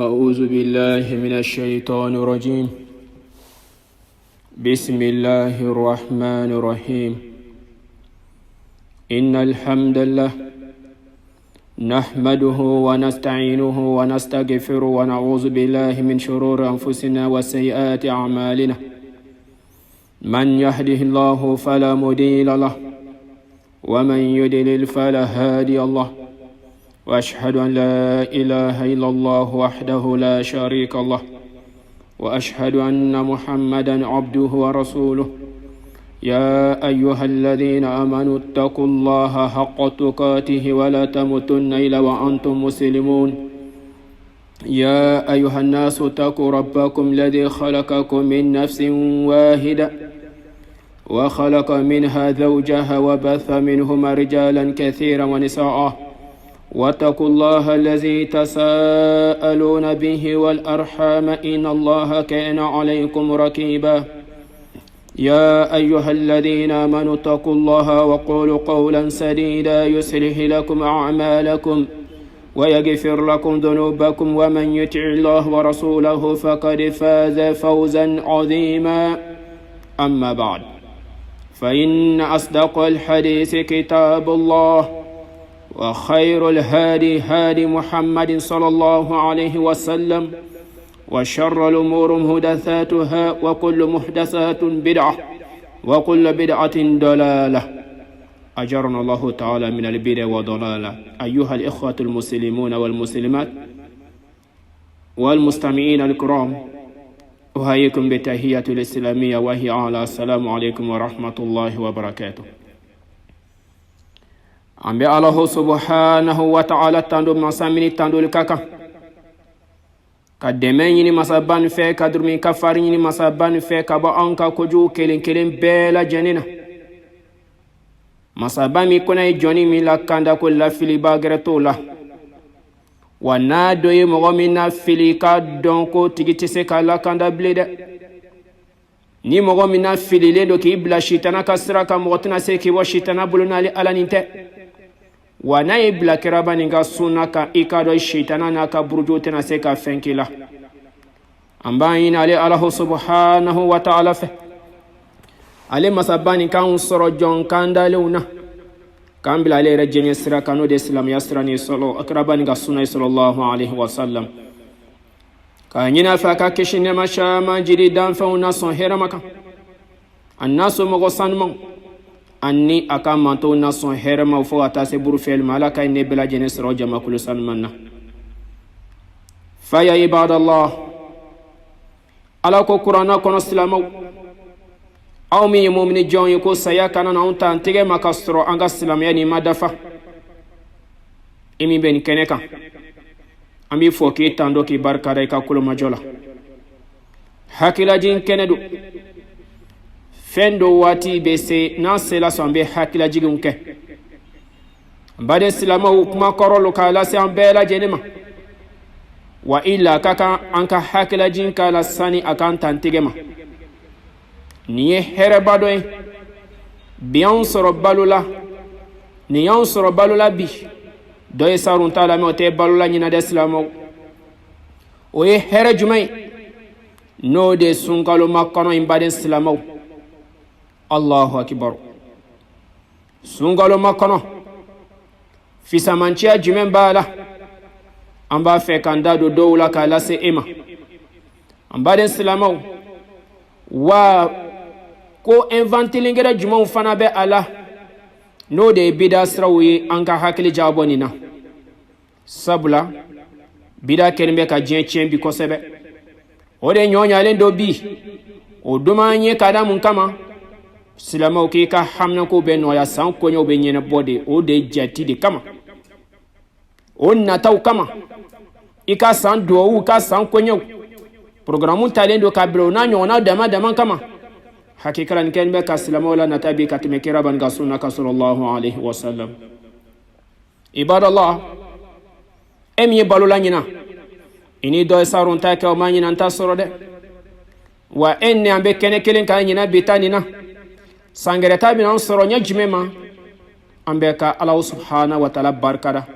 أعوذ بالله من الشيطان الرجيم. بسم الله الرحمن الرحيم. إن الحمد لله نحمده ونستعينه ونستغفره ونعوذ بالله من شرور أنفسنا وسيئات أعمالنا. من يهده الله فلا مضل له ومن يضلل فلا هادي له، وأشهد أن لا إله إلا الله وحده لا شريك له، وأشهد أن محمدا عبده ورسوله. يا أيها الذين آمنوا اتقوا الله حق تقاته ولا تموتن إلا وأنتم مسلمون. يا أيها الناس اتقوا ربكم الذي خلقكم من نفس واحدة وخلق منها زوجها وبث منهما رجالا كثيرا ونساء، واتقوا الله الذي تساءلون به والأرحام إن الله كان عليكم رقيبا. يا أيها الذين آمنوا اتقوا الله وقولوا قولا سديدا يصلح لكم أعمالكم ويغفر لكم ذنوبكم، ومن يطع الله ورسوله فقد فاز فوزا عظيما. أما بعد، فإن أصدق الحديث كتاب الله، وخير الهادي هادي محمد صلى الله عليه وسلم، وشر الأمور محدثاتها، وكل محدثات بدعة، وكل بدعة ضلالة. أجرنا الله تعالى من البدع والضلالة. أيها الإخوة المسلمون والمسلمات والمستمعين الكرام، أحييكم بتحية الإسلامية وهي على السلام عليكم ورحمة الله وبركاته. Ambe Allah subhanahu wa ta'ala tando masamini tando kaka ka deme ñini masaban fe ka durmi ka far ñini masaban fe ka ba anka ko ju kelen kelen bela janina masabami kuna joni mi la kanda ko la fili bagreto la wana doye mo mi na fili ka don ko tigiti se ka la kanda blede ni mo mi na fili le do ki bla shitana kasra ka mo tana se ki wa shitana buluna ali alaninte wana ibla kiraba ninga sunna ka ikado shitana na ka burjo tana se ka fenkila amba ina ali Allah subhanahu wa ta'ala fe ale masabani kan soro jon kandale una kambila ale rajeni sira kanu de islam yasrani solo akraba ninga sunna sallallahu alaihi wasallam ka nyina fa ka kishine mashama jiri dan fa una son heramaka annasu mo sanmo anni aka manto na son herma fo ata se buru fel malaka ne bela jene sro jama kulu salmanna fa ya ibadallah ala ko qur'ana kono islamo aw mi mu'mini jon ko saya kana na unta antige makastro anga islam yani madafa imi ben keneka ami fo ki tando ki barkada ka kulu majola hakila jin kenedu fendo wati bese na sela sombe hakila jigunke bade silama kuma korolo kala se ambela jenema wa illa kaka anka hakila jinka la sani akan tantigema niye here badoy biyan soro balula niyan soro balula bi doy sarun tala me te balula nyina de silama o ye here jumay no de sunkalo makono imbade silama. Allahu akbar. Sungalo makono fisamanchia jumen bala amba fe kanda do dowla kala se ema amba den silamaw wa ko inventilingera jumon fana be ala no de bida srawi anka hakili jabonina sabula bida kenbe ka jien bi kosebe o de nyonya len do bi o dumanye kada mun kama silamaw ki ka hamna ko be no ya san ko nyo be nyene bode o de jati de kama o nataw kama ika san do u ka san ko nyo programu talendo ka bro na nyo na dama kama hakika ni ken be ka silamaw la natabi ka tumekira ban ga sunna ka sallallahu alaihi wasallam. Ibadallah emi balula nyina ini do sarun ta ka o manyina nta soro de wa enne ambe kene kelen ka nyina bitanina sangere tabi nan soro nya jumema ambe ka Allah subhanahu wa ta'ala barkada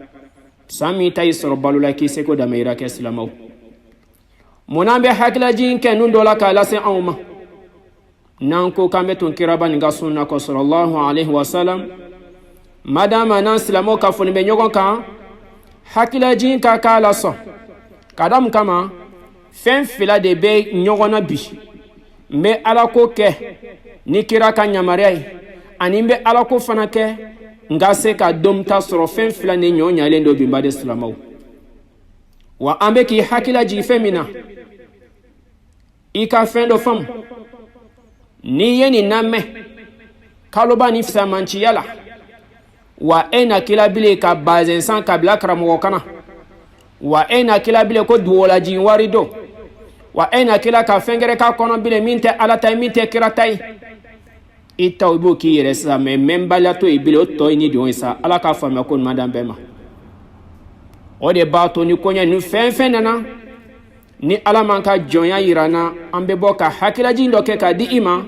sami tay soro balula ki seko da meira ke islamaw munambe hakila jin ke nun dola ka lase awma nan ko kambe tun kiraba ni ga sunna ko sallallahu alaihi wasallam madama nan silamo ka foni be nyogon kan hakila jin ka kala so kadam kama fen fila de be nyogona bi mbe ala ko ke ni kira ka nyamare ani mbe ala ko fana ke ngase ka domta soro fen fila ne nyonya lendo bi mbade silamo wa ambe ki hakila ji femina ika fendo fam ni yeni namme kaloba ni fisa manchi yala wa ena kila bile ka bazen san kabla kramo kana wa ena kila bile ko duola ji warido wa ena kila ka fengere ka kono bile minte alata minte kiratai ita ubo ki yere sa me membala to ibile o to ni di sa ala ka fama ko madam bema o de ba to ni konya nu fen nana ni ala man ka jonya yirana ambe boka hakila ji ndoke ka di ima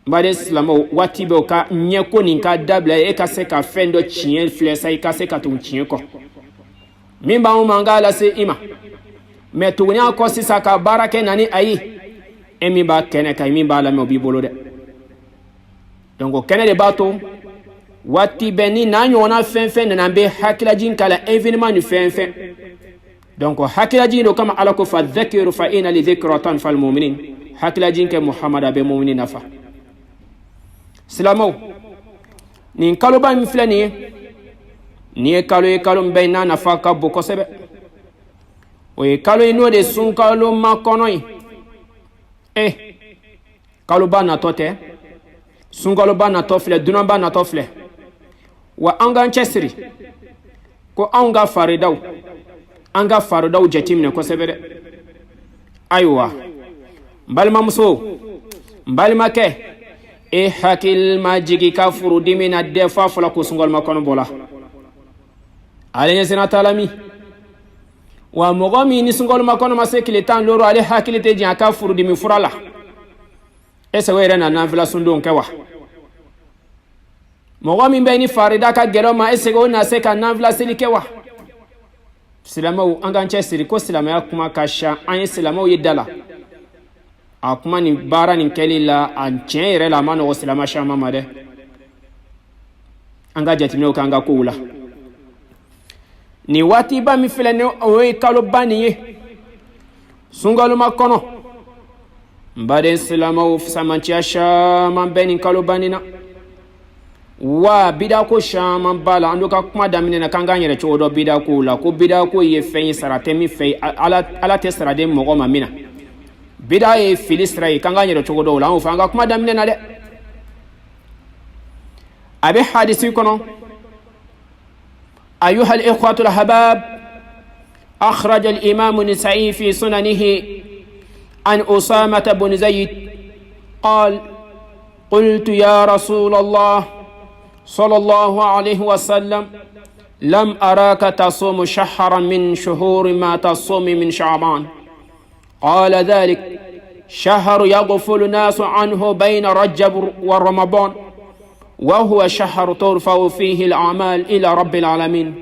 mbade islamo wati be ka nyeko ni ka dabla e ka se ka fendo chien flesa e ka se ka tun chien ko mimba o mangala se ima me tunya ko sisa ka barake nani ayi emi ba kene ka mi ba la me obi bolo de donc kene de bato wati be ni na nyona fen na be hakila jin kala evenement ni fen donc hakila jin do kama ala ko fa dhakiru fa ina li dhikratan fal mu'minin hakila jin ke muhammad be mu'minin nafa silamo ni kalo ba mi flani ni kalo mbe na nafa ka boko sebe o kalo ino de sun kalo ma konoi kalo ba na tote sun kalo ba na tofle dunan ba na tofle wa anga chesri ko anga faridaw jatimne ko sebe de aywa balma muso balma ke hakil majigi ka furu dimina defa fala ko sungol makono bola ale sena talami wa mogami ni sungol makono masekile tan loro ale hakilite ji aka furu dimi furala ese were na navla sundon kewa mogami be ni farida ka gero ma ese go na se ka navla selikewa silama anga nche siri ko silama ya kuma kasha anye silama yedala akuma ni bara ni kelila anche ire la mano silama shama made anga jatimno kanga kula ni wati ba mi fele ne o kalo bani sungalo makono mbade silama u samanchi shama beni kalo banina wa bida ko shama bala ando ka kuma damine na kanga nyere chodo bida ko la ko bida ko ye fen sarate mi fe ala te sarade mo ma mina bida ye filistra kanga nyere chodo la on fanga kuma damine na de abi hadisi kono ايها الاخوه الحباب اخرج الامام النسائي في سننه عن اسامه بن زيد قال قلت يا رسول الله صلى الله عليه وسلم لم أراك تصوم شهرا من شهور ما تصوم من شعبان قال ذلك شهر يغفل الناس عنه بين رجب ورمضان وهو شهر ترفع فيه الأعمال إلى رب العالمين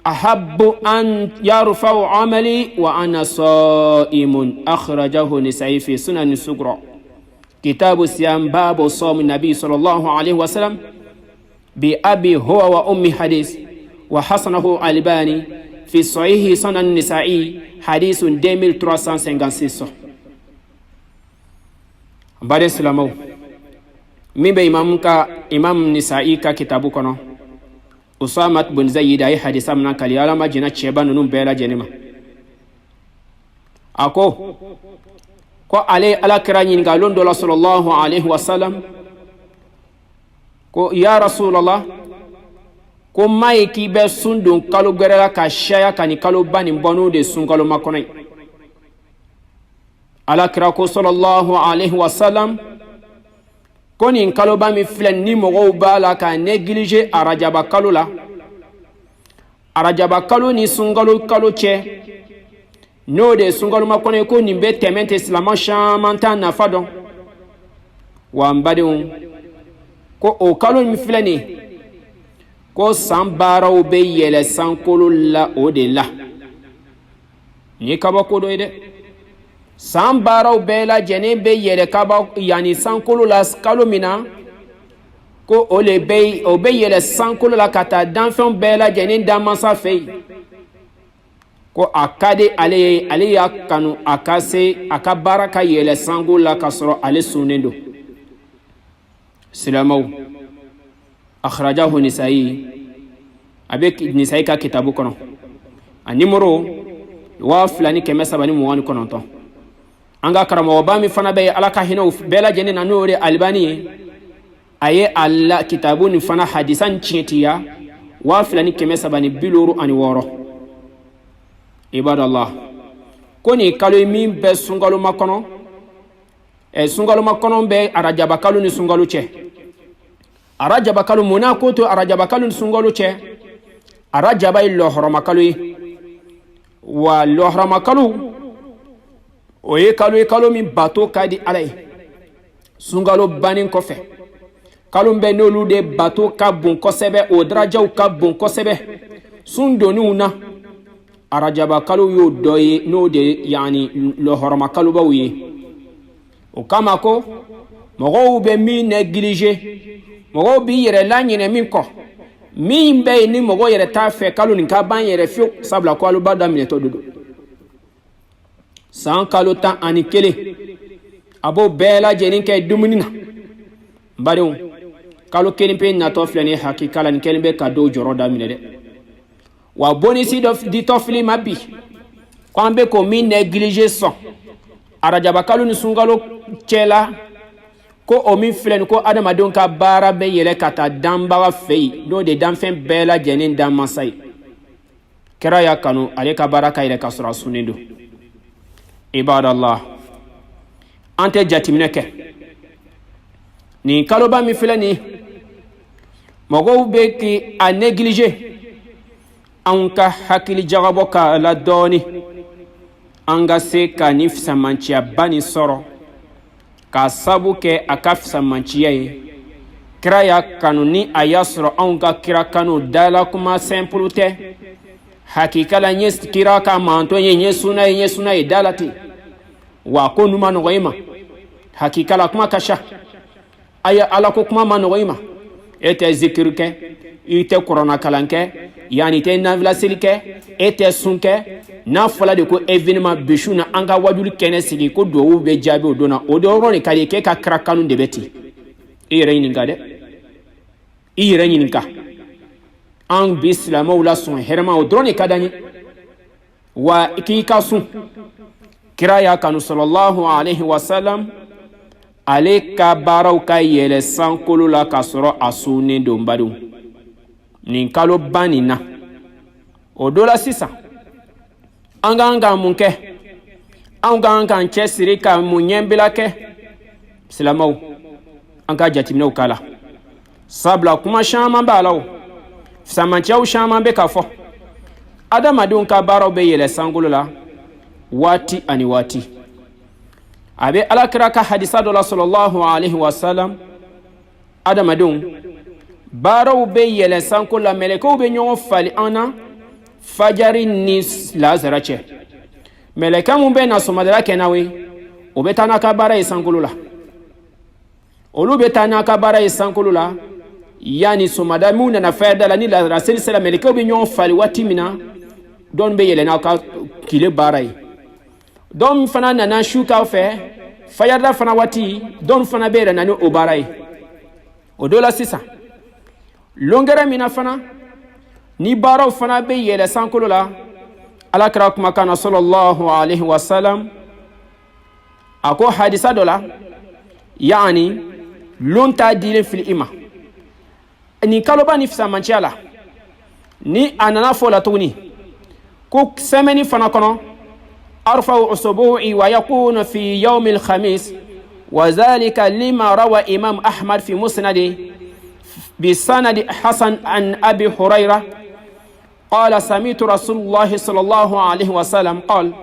أحب أن يرفع عملي وأنا صائم أخرجه النسائي في سنن الصغرى كتاب الصيام باب صوم النبي صلى الله عليه وسلم بأبي هو وأمي حديث وحسنه الباني في صحيح سنن النسائي حديث 2356 بعد السلام من إمام نسائي كتابو كنا أسامة بن زيد أي حديث من كليالا ما جنا شبان نم بيلا جنما أكو ko ala kiranyin ga londo sallallahu alaihi wasallam ko ya rasulullah ko mai ki be sundun kalo gerela ka shaya kani kalo bani bonu de sun kalo makonai ala kira ko sallallahu alaihi wasallam ko ni kalo ba mi flen ni mo bala ka neglige arajaba kalo la arajaba kalo ni sun kalo che no de sungalo makone ko nimbe temente islama shamanta na fadon wa mbadun ko o kalo mi filani ko sambara o be yele sankolo la o de la ni kabako do ide san baaraw bɛɛ lajɛlen bɛ yɛlɛ kaba yani sankolo la kalo min na ko o bɛ yɛlɛ sankolo la ka taa danfɛnw bɛɛ lajɛlen da mansa fɛ yen ko a ka di ale ye ale y'a kanu a ka se a ka baara ka yɛlɛ sankolo la ka sɔrɔ ale sunnen don silamɛw akhrajahu nisayi a bɛ nisayi ka kitabu kɔnɔ a nimoro 2329 an ka karamɔgɔba min fana bɛ ala ka hinɛw bɛɛ lajɛlen na n'o ye alibani ye a ye ala kitabu nin fana hadisa nin tiɲɛtiya 2376 ibadallah ko nin kalo min bɛ sunkaloma kɔnɔ sunkaloma kɔnɔ bɛ arajaba kalo ni sunkalo cɛ arajaba kalo mun na ko to arajaba kalo ni sunkalo cɛ arajaba ye lɔhɔrɔma kalo ye wa lɔhɔrɔma kalo o ye kalo min bato ka di ala ye sunkalo bannen kɔfɛ kalo bɛ n'olu de bato ka bon kosɛbɛ o darajaw ka bon kosɛbɛ sun doniw na arajaba kalo y'o dɔ ye n'o de yani lɔhɔrɔma kalobaw ye o kama ko mɔgɔw bɛ min néglige mɔgɔw b'i yɛrɛ laɲinɛ min kɔ min bɛ yen ni mɔgɔ yɛrɛ t'a fɛ kalo nin ka ban yɛrɛ fiyewu sabula ko aluba daminɛtɔ de don san kalo 11 a b'o bɛɛ lajɛlen kɛ dumuni na n badenw kalo kelen pe natɔ filɛ ni hakika la nin kelen bɛ ka dɔw jɔrɔ daminɛ dɛ wa bonisi dɔ ditɔ fili ma bi ko an bɛ ko min néglige sɔn arajaba kalo ni sunkalo cɛla ko o min filɛ nin ko adamadenw ka baara bɛ yɛlɛ ka taa danbaga fɛ yen n'o de danfɛn bɛɛ lajɛlen dan mansa ye kɛra y'a kanu ale ka baara ka yɛlɛ ka sɔrɔ a sunnen don ibadallah an tɛ jateminɛ kɛ nin kaloba min filɛ nin mɔgɔw bɛ k'a néglige an ka hakili jagabɔ k'a la dɔɔni an ka se ka nin fisamanciyaba nin sɔrɔ k'a sabu kɛ a ka fisamanciya ye kira y'a kanu ni a y'a sɔrɔ anw ka kira kanu dala kuma simple tɛ hakika la n ye kira ka mantɔ ye n ye suna ye dala ten wa ko nu ma nɔgɔ i ma hakika la kuma ka ca a ye ala ko kuma ma nɔgɔ i ma e tɛ zikiri kɛ i tɛ kuranna kalan kɛ yani tɛ nafilaseli kɛ e tɛ sun kɛ n'a fɔla de ko événement bisu na an ka wajuli kɛnɛ sigi ko duwawu bɛ jaabi o don na o dɔrɔn de ka di k'e ka kira kanu de bɛ ten i yɛrɛ ɲininka dɛ i yɛrɛ ɲininka an bi silamɛw la sɔn hɛrɛma o dɔrɔn de ka d'an ye wa i k'i ka sun kira y'a kanu sallallahu alaihi wasallam ale ka baaraw ka yɛlɛ sankolo la ka sɔrɔ a sunnen don badenw nin kalo ban nin na o dɔ la sisan an k'an ka mun kɛ an k'an k'an cɛsiri ka mun ɲɛnbila kɛ silamɛw an ka jateminɛw k'a la sabula kuma caman b'a la o fisamancɛw caman bɛ ka fɔ adamadenw ka baaraw bɛ yɛlɛ sankolo la waati ani waati a bɛ alakira ka hadisa dɔ la sallallahu alaihi wasallam adamadenw baaraw bɛ yɛlɛ sankolo la mɛlɛkɛw bɛ ɲɔgɔn fali an na fajari ni lazara cɛ mɛlɛkɛ mun bɛ na sɔgɔmadala kɛ n'aw ye o bɛ taa n'a ka baara ye sankolo la olu bɛ taa n'a ka baara ye sankolo la yani sɔgɔmada mun nana fɛn da la ni lazara seli sera mɛlɛkɛw bɛ ɲɔgɔn fali waati min na dɔn bɛ yɛlɛ n'aw ka tile baara ye dɔn fana nana su k'aw fɛ fajada fana waati dɔn fana bɛ yɛlɛ na ni o baara ye o dɔ la sisan longɛrɛ min na fana ni baaraw fana bɛ yɛlɛ sankolo la alakira kumakan na sallallahu alaihi wasallam a ko hadisa dɔ la yani lon t'a dilen fili i ma nin kaloba ni fisamanciya la ni a nana fɔ la tuguni ko sɛmɛni fana kɔnɔ arfau usubu'i wa yakunu fi yawmi alkhamis wa dhalika lima rawa imam ahmad fi musnadi بسند حسن عن أبي هريرة قال سمعت رسول الله صلى الله عليه وسلم قال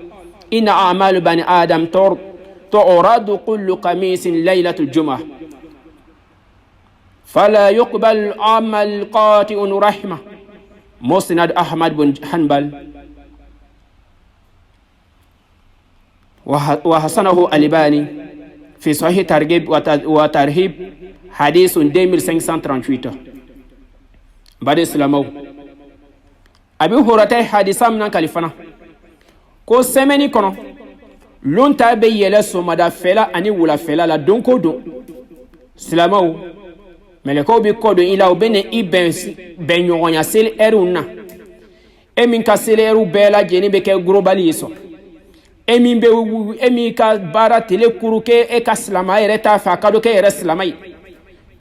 إن أعمال بني آدم تعرض كل خميس ليلة الجمعة فلا يقبل عمل قاطع رحمة مسند أحمد بن حنبل وحسنه الألباني في صحيح ترغيب وترهيب حديث 2538 بعد السلام أبي هريرة حديثا من كالفنا كو سمني كنو لون تابي يلسو مدى فلا أني ولا فلا لا دون كودو سلامو ملكو بكودو إلا وبين بين يوغن يسيل إرونا أمين كسيل إرو بلا جيني بكي غروبالي يسو أمين كا بارا تلي كوروكي إكا سلامي رتا فاكادو كي رسلامي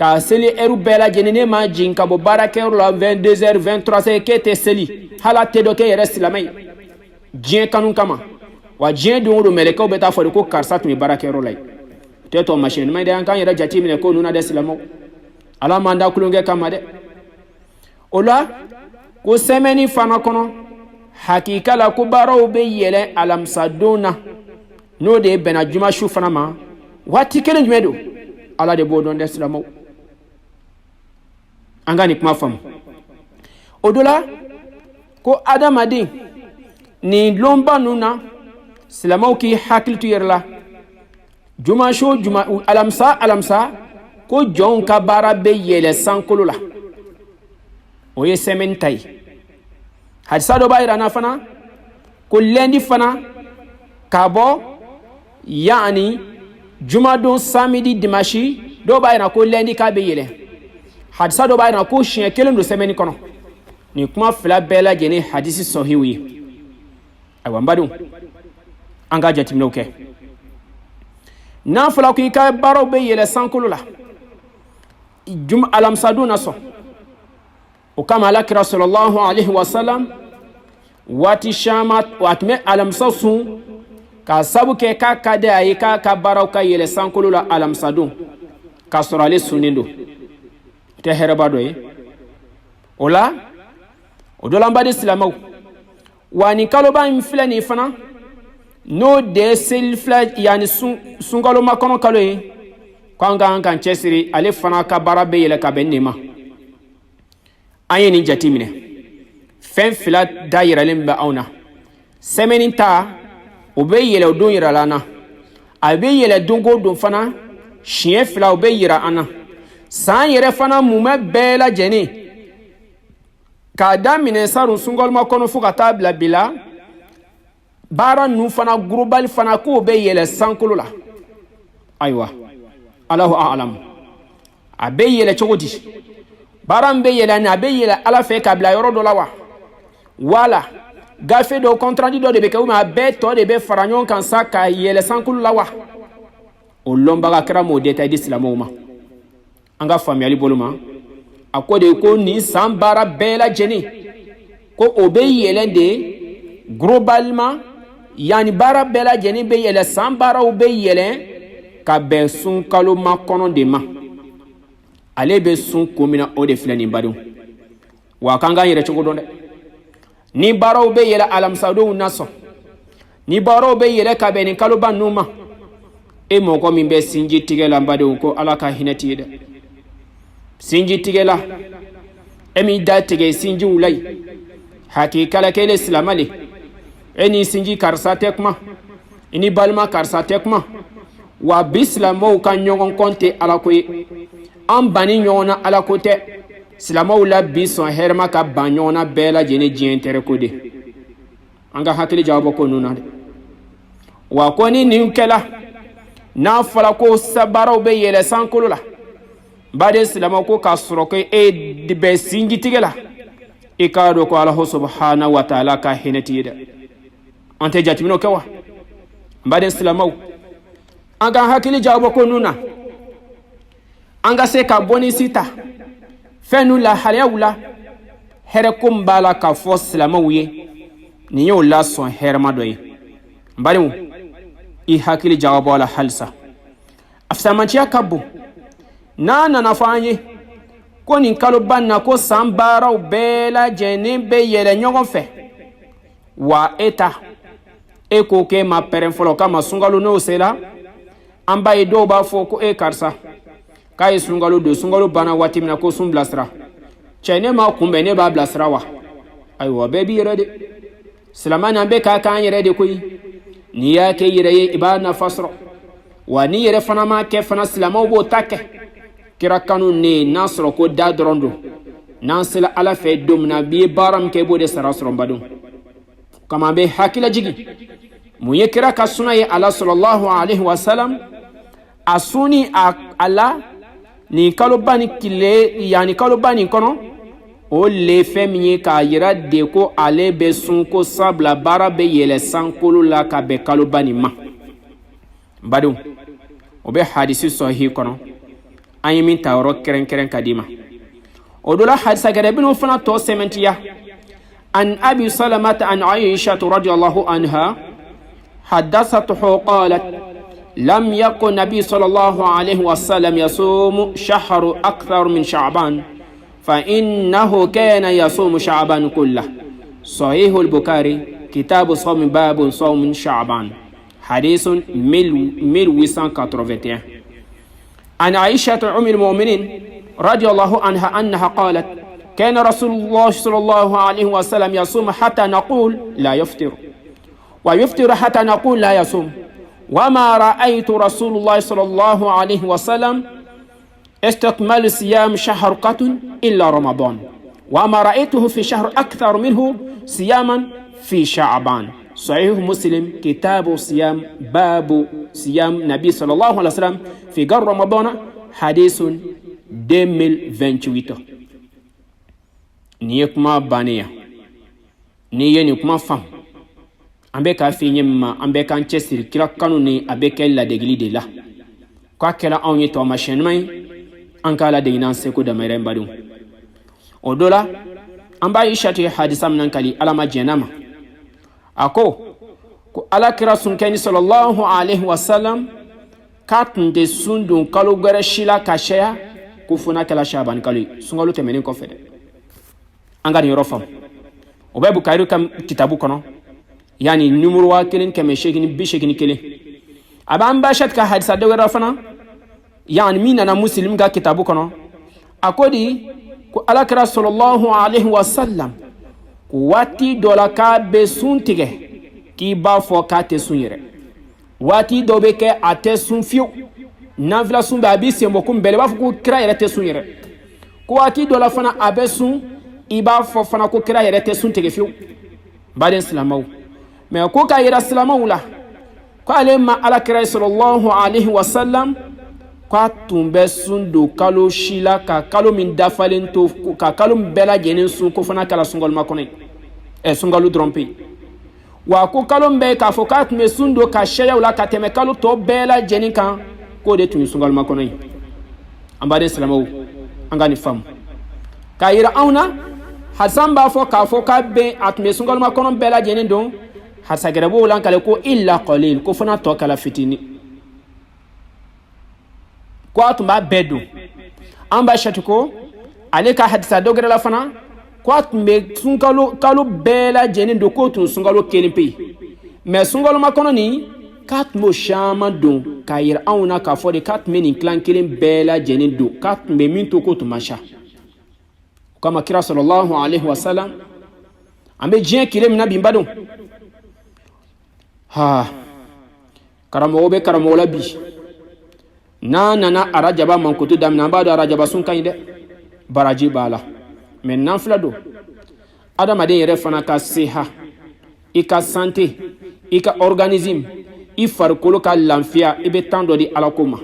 ka seli eru bela jenene ma jin ka bo barake la 22h 23h ke te seli hala te do ke yere silamai jien kanun kama wa jien do do meleka beta fo ko karsa tu barake ro lai te to machine mai de an kan yere jati mine ko nuna de silamo ala manda kulunge kama de ola ko semeni fana kono hakika la ko baro be yele alamsaduna no de bena juma shu fana ma wati kelen jumedo ala de bo don de silamo angani kuma famu odola ko adamadi ni lomba nuna silamaw ki hakiltu yerla juma sho juma alamsa ko jon ka bara be yele sankolo la o ye sementai hadisa do bayra na fana ko lendi fana kabo yani juma don samedi dimashi do bayra ko lendi ka be yele hadisa do bayna ko shien kelen do semeni kono ni kuma fila bela jeni hadisi sahihi ay wambadu anga jati mnoke na fala ko ka baro be yele sankulu la jum alam saduna so o kama lakira sallallahu alaihi wasallam wati shamat watme alam sasu ka sabu ke ka kade ay ka baro ka yele sankulu la alam sadun ka sorale sunindo te heraba doye ola odola mbadi silamaw wani kaloba mfile ni fana no de selfla yani sungalo makono kaloye kwanga kan chesiri ale fana ka barabe yele ka benema ayeni jatimine fen fila daira lemba auna semenin ta obe yele odon yira lana abe yele dongo don fana chien fila obe yira ana san yere fana mume bela jeni ka damine sarun sungol ma kono fuka tabla bila bara nu fana global fana ko be yele sankulu la aywa Allahu a'lam abe yele chogodi bara mbe yele na abe yele ala fe kabla yoro do lawa wala gafe do contrat do de be ka ma be to de be faranyon kan saka yele sankulu lawa o lomba ka kra mo deta islamo ma anga family boluma akode ko ni sambara bela jeni ko obeyelende globalement yani bara bela jeni be yele sambara obeyele ka be sun kalo makono de ma ale be sun komina o de flani badu wa kanga yere chogo de ni bara obeyele alam sadu naso ni bara obeyele ka be ni kalo banuma e mo ko min be sinji tigela badu ko alaka hinati de sinji tigela emi da tige sinji ulai hakika la kele islamali eni sinji karsa tekma ini balma karsa tekma wa bislamo kan nyogon konte ala ko an bani nyona ala ko te islamo la bison herma ka banyona bela jene jientere ko de anga hakili jawabo ko nuna de wa ko ni ninkela na fala ko sabaro be yele sankolo la bade silama ko ka soro ko e de be singi tigela e ka do ko Allah subhanahu wa ta'ala ka hinati da ante jatimino kawa bade silama anga hakili jawabo ko nuna anga se ka boni sita fenu la halawla here ko mbala ka fo silama wiye ni yo la son herma doyi bade mu i hakili jawabo la halsa afsamantia kabo na nafanye ko nin kalo banna ko sambara bela jeni be yele nyogon fe wa eta e ko ke ma peren folo kama sungalo no sela amba e do ba fo ko e karsa kai sungalo do sungalo bana watimna ko sum blastra chene ma kumbe ne ba blastra wa aywa bebi rede selamani ambe ka kan yere de koyi ni y'a kɛ yɛrɛ ye i b'a nafa sɔrɔ wa ni yɛrɛ fana m'a kɛ fana silamɛw b'o ta kɛ kira kanu ne n'a sɔrɔ ko da dɔrɔn don n'an sela ala fɛ don min na bi ye baara min kɛ i b'o de sara sɔrɔ n badenw kama an bɛ hakila jigin mun ye kira ka suna ye ala sallallahu alaihi wasallam a suni a la nin kaloba ni kile yani kaloba nin kɔnɔ o le fɛn min ye k'a yira de ko ale bɛ sun ko sabula baara bɛ yɛlɛ sankolo la ka bɛn kaloba nin ma n badenw o bɛ hadisi sɔhi kɔnɔ an ye min ta yɔrɔ kɛrɛnkɛrɛn ka di ma o dɔ la hadisa gɛrɛ bɛn'o fana tɔ sɛmɛntiya an abi salamata an aisha radiyallahu anha حدثته قالت لم يكن النبي صلى الله عليه وسلم يصوم شهر أكثر من شعبان فإنه كان يصوم شعبان كله صحيح البخاري كتاب صوم باب صوم شعبان حديث 1881 عن عائشة أم المؤمنين رضي الله عنها أنها قالت كان رسول الله صلى الله عليه وسلم يصوم حتى نقول لا يفطر ويفطر حتى نقول لا يصوم وما رأيت رسول الله صلى الله عليه وسلم استكمال صيام شهر قط إلا رمضان وما رأيته في شهر أكثر منه صياما في شعبان صحيح مسلم كتاب صيام باب صيام النبي صلى الله عليه وسلم في غير رمضان حديث 2028 نيكما بانيا نيكما فهم an bɛ k'a f'i ɲɛ min ma an bɛ k'an cɛsiri kira kanu ni a bɛ kɛ ladegili de la k'a kɛra anw ye taamasiyɛn ɲuman ye an k'a ladegi n'an seko damayira n badenw o dɔ la an b'a ishatu ye hadisa min kali ala ma jɛnna ma a ko ala kira sunkɛni sallallahu alaihi wasallam k'a tun tɛ sun don kalo gwɛrɛ si la ka caya ko fo n'a kɛla shabani kalo ye sunkalo tɛmɛnen kɔfɛ dɛ an ka nin yɔrɔ faamu o bɛ bukari ka kitabu kɔnɔ yani numero wa kelen kɛmɛ seegin bi seegin kelen a b'an bashat ka hadisa dɔ wɛrɛ fana yani min nana muslim ka kitabu kɔnɔ a ko di ko alakira sallallahu alaihi wasallam ko waati dɔ la k'a bɛ sun tigɛ k'i b'a fɔ k'a tɛ sun yɛrɛ waati dɔ bɛ kɛ a tɛ sun fiyewu nafila sun bɛ a b'i sen bɔ ko bɛlɛ i b'a fɔ ko kira yɛrɛ tɛ sun yɛrɛ ko waati dɔ la fana a bɛ sun i b'a fɔ fana ko kira yɛrɛ tɛ sun tigɛ fiyewu baden silamɛw mais ko k'a yira silamɛw la ko ale ma alakira sallallahu alaihi wasallam k'a tun bɛ sun don kalo si la ka kalo min dafalen to ka kalo bɛɛ lajɛlen sun ko fana kɛla sunkaloma kɔnɔ ye sunkalo dɔrɔn pe wa ko kalo bɛɛ k'a fɔ k'a tun bɛ sun don ka sɛyaw la ka tɛmɛ kalo tɔ bɛɛ lajɛlen kan k'o de tun ye sunkaloma kɔnɔ ye an baden silamɛw an ka nin faamu k'a yira anw na hasan b'a fɔ k'a fɔ k'a bɛn a tun bɛ sunkaloma kɔnɔ bɛɛ lajɛlen don hadisa gɛrɛ b'o la k'ale ko illa qalil ko fana tɔ kɛla fitini ko a tun b'a bɛɛ don an b'a shati ko ale ka hadisa dɔ gɛrɛ la fana ko a tun bɛ kalo bɛɛ lajɛlen don k'o tun sunkalo kelen pe mais sunkaloma kɔnɔ nin k'a tun b'o caman don k'a yira anw na k'a fɔ de k'a tun bɛ nin tilan kelen bɛɛ lajɛlen don k'a tun bɛ min to k'o tun ma ca kama kira sallallahu alaihi wasallam an bɛ diɲɛ kile min na bi n badenw karamɔgɔ bɛ karamɔgɔ la bi n'a nana arajaba mankutu daminɛ an b'a dɔn arajaba sun ka ɲi dɛ baraji b'a la mais n'an fila don adamaden yɛrɛ fana ka seha i ka santé i ka organisme i farikolo ka lafiya i bɛ temps dɔ di ala ko ma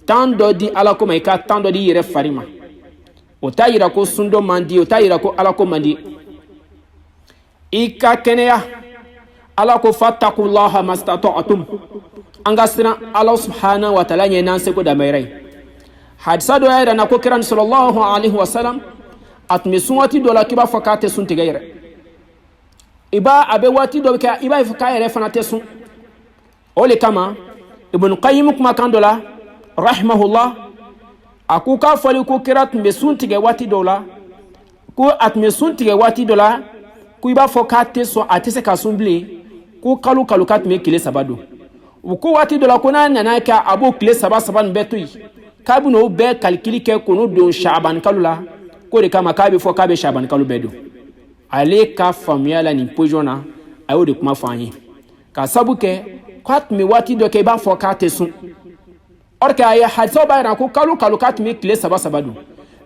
temps dɔ di ala ko ma i ka temps dɔ di i yɛrɛ fari ma o t'a yira ko sun dɔ man di o t'a yira ko ala ko man di i ka kɛnɛya ala ko fattaqullaha mastata'tum an ka siran ala subhanahu wa ta'ala ɲɛ n'an seko damayira ye hadisa dɔ y'a yira na ko kira sallallahu alaihi wasallam a tun bɛ sun waati dɔ la k'i b'a fɔ k'a tɛ sun tigɛ yɛrɛ a bɛ waati dɔ kɛ i b'a fɔ k'a yɛrɛ fana tɛ sun o de kama ibn qayyim kumakan dɔ la rahimahullah a ko k'a fɔli ko kira tun bɛ sun tigɛ waati dɔw la ko a tun bɛ sun tigɛ waati dɔ la ko i b'a fɔ k'a tɛ sɔn a tɛ se ka sun bilen ko kalo k'a tun bɛ tile saba don u ko waati dɔ la ko n'a nana kɛ a b'o tile saba nin bɛɛ to yen k'a bɛ n'o bɛɛ kalikili kɛ k'o don shabani kalo la ko de kama k'a bɛ fɔ k'a bɛ shabani kalo bɛɛ don ale ka faamuya la nin position na a y'o de kuma fɔ an ye ka sabu kɛ k'a tun bɛ waati dɔ kɛ i b'a fɔ k'a tɛ sun or que a ye hadisaw b'a yira ko kalo kalo k'a tun bɛ tile saba saba dun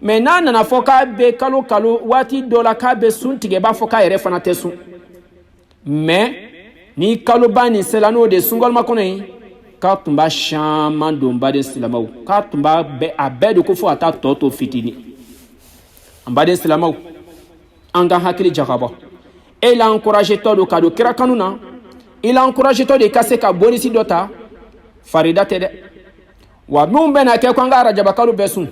mais n'a nana fɔ k'a bɛ kalo kalo waati dɔ la k'a bɛ sun tigɛ i b'a fɔ k'a yɛrɛ fana tɛ sun mais ni kaloba nin sela n'o de ye sunkaloma kɔnɔ ye k'a tun b'a caman don baden silamɛw k'a tun b'a a bɛɛ de ko fo ka taa tɔ to fitini an baden silamɛw an ka hakili jakabɔ e la encouragé tɔ don ka don kira kanu na i la encouragé tɔ de ka se ka bonisi dɔ ta farida tɛ dɛ wa mun bɛna kɛ ko an ka arajaba kalo bɛɛ sun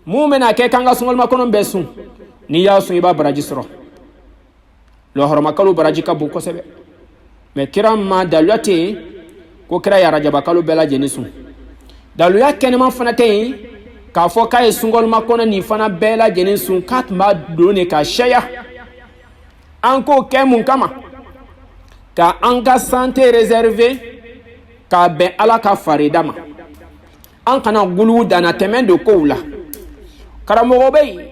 mun bɛna kɛ k'an ka sunkaloma kɔnɔ bɛɛ sun n'i y'a sun i b'a baraji sɔrɔ lahɔrɔma kalo baraji ka bon kosɛbɛ mais kira ma daluya tɛ yen ko kira ye arajaba kalo bɛɛ lajɛlen sun daluya kɛnɛma fana tɛ yen k'a fɔ k'a ye sunkaloma kɔnɔ nin fana bɛɛ lajɛlen sun k'a tun b'a don de ka caya an k'o kɛ mun kama ka an ka santé réservé k'a bɛn ala ka farida ma an kana guluw dana tɛmɛ don kow la karamɔgɔ bɛ yen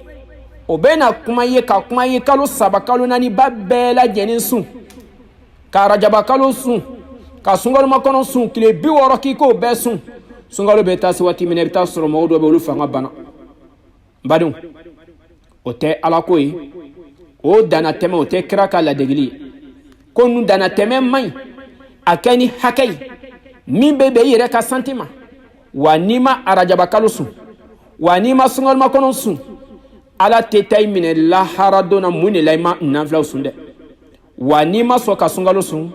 o bɛ na kuma ye ka kuma ye kalo saba kalo naani ba bɛɛ lajɛlen sun ka arajaba kalo sun ka sunkaloma kɔnɔ sun tile 60 k'i k'o bɛɛ sun sunkalo bɛ taa se waati min na i bɛ taa sɔrɔ mɔgɔw dɔ bɛ olu fanga banna n badenw o tɛ ala ko ye o dana tɛmɛ o tɛ kira ka ladegeli ye ko nun dana tɛmɛ man ɲi a kɛ ni hakɛ ye min bɛ bɛn i yɛrɛ ka santé ma wa n'i ma arajaba kalo sun wa n'i ma sunkaloma kɔnɔ sun ala tɛ taa i minɛ lahara don na mun de la i ma nanfilaw sun dɛ wa n'i ma sɔn ka sunkalo sun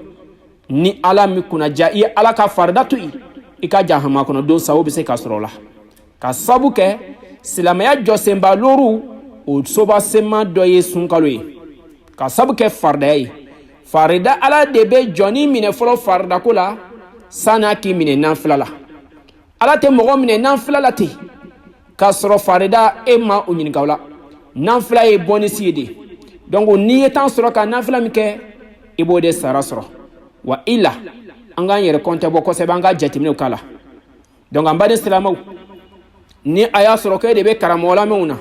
ni ala min kunnaja i ye ala ka farida to yen i ka jahama kɔnɔ don sawo bɛ se ka sɔrɔ o la ka sabu kɛ silamɛya jɔsenba looru o sobasenma dɔ ye sunkalo ye ka sabu kɛ faridaya ye farida ala de bɛ jɔnni minɛ fɔlɔ faridako la san'a k'i minɛ nanfila la ala tɛ mɔgɔ minɛ nanfila la ten k'a sɔrɔ farida e ma o ɲininka o la nanfila ye bɔnisi ye de donc n'i ye temps sɔrɔ ka nanfila min kɛ i b'o de sara sɔrɔ wa i la an k'an yɛrɛ kɔntɛ bɔ kosɛbɛ an ka jateminɛw k'a la donc an baden silamɛw ni a y'a sɔrɔ k'e de bɛ karamɔgɔ lamɛnw na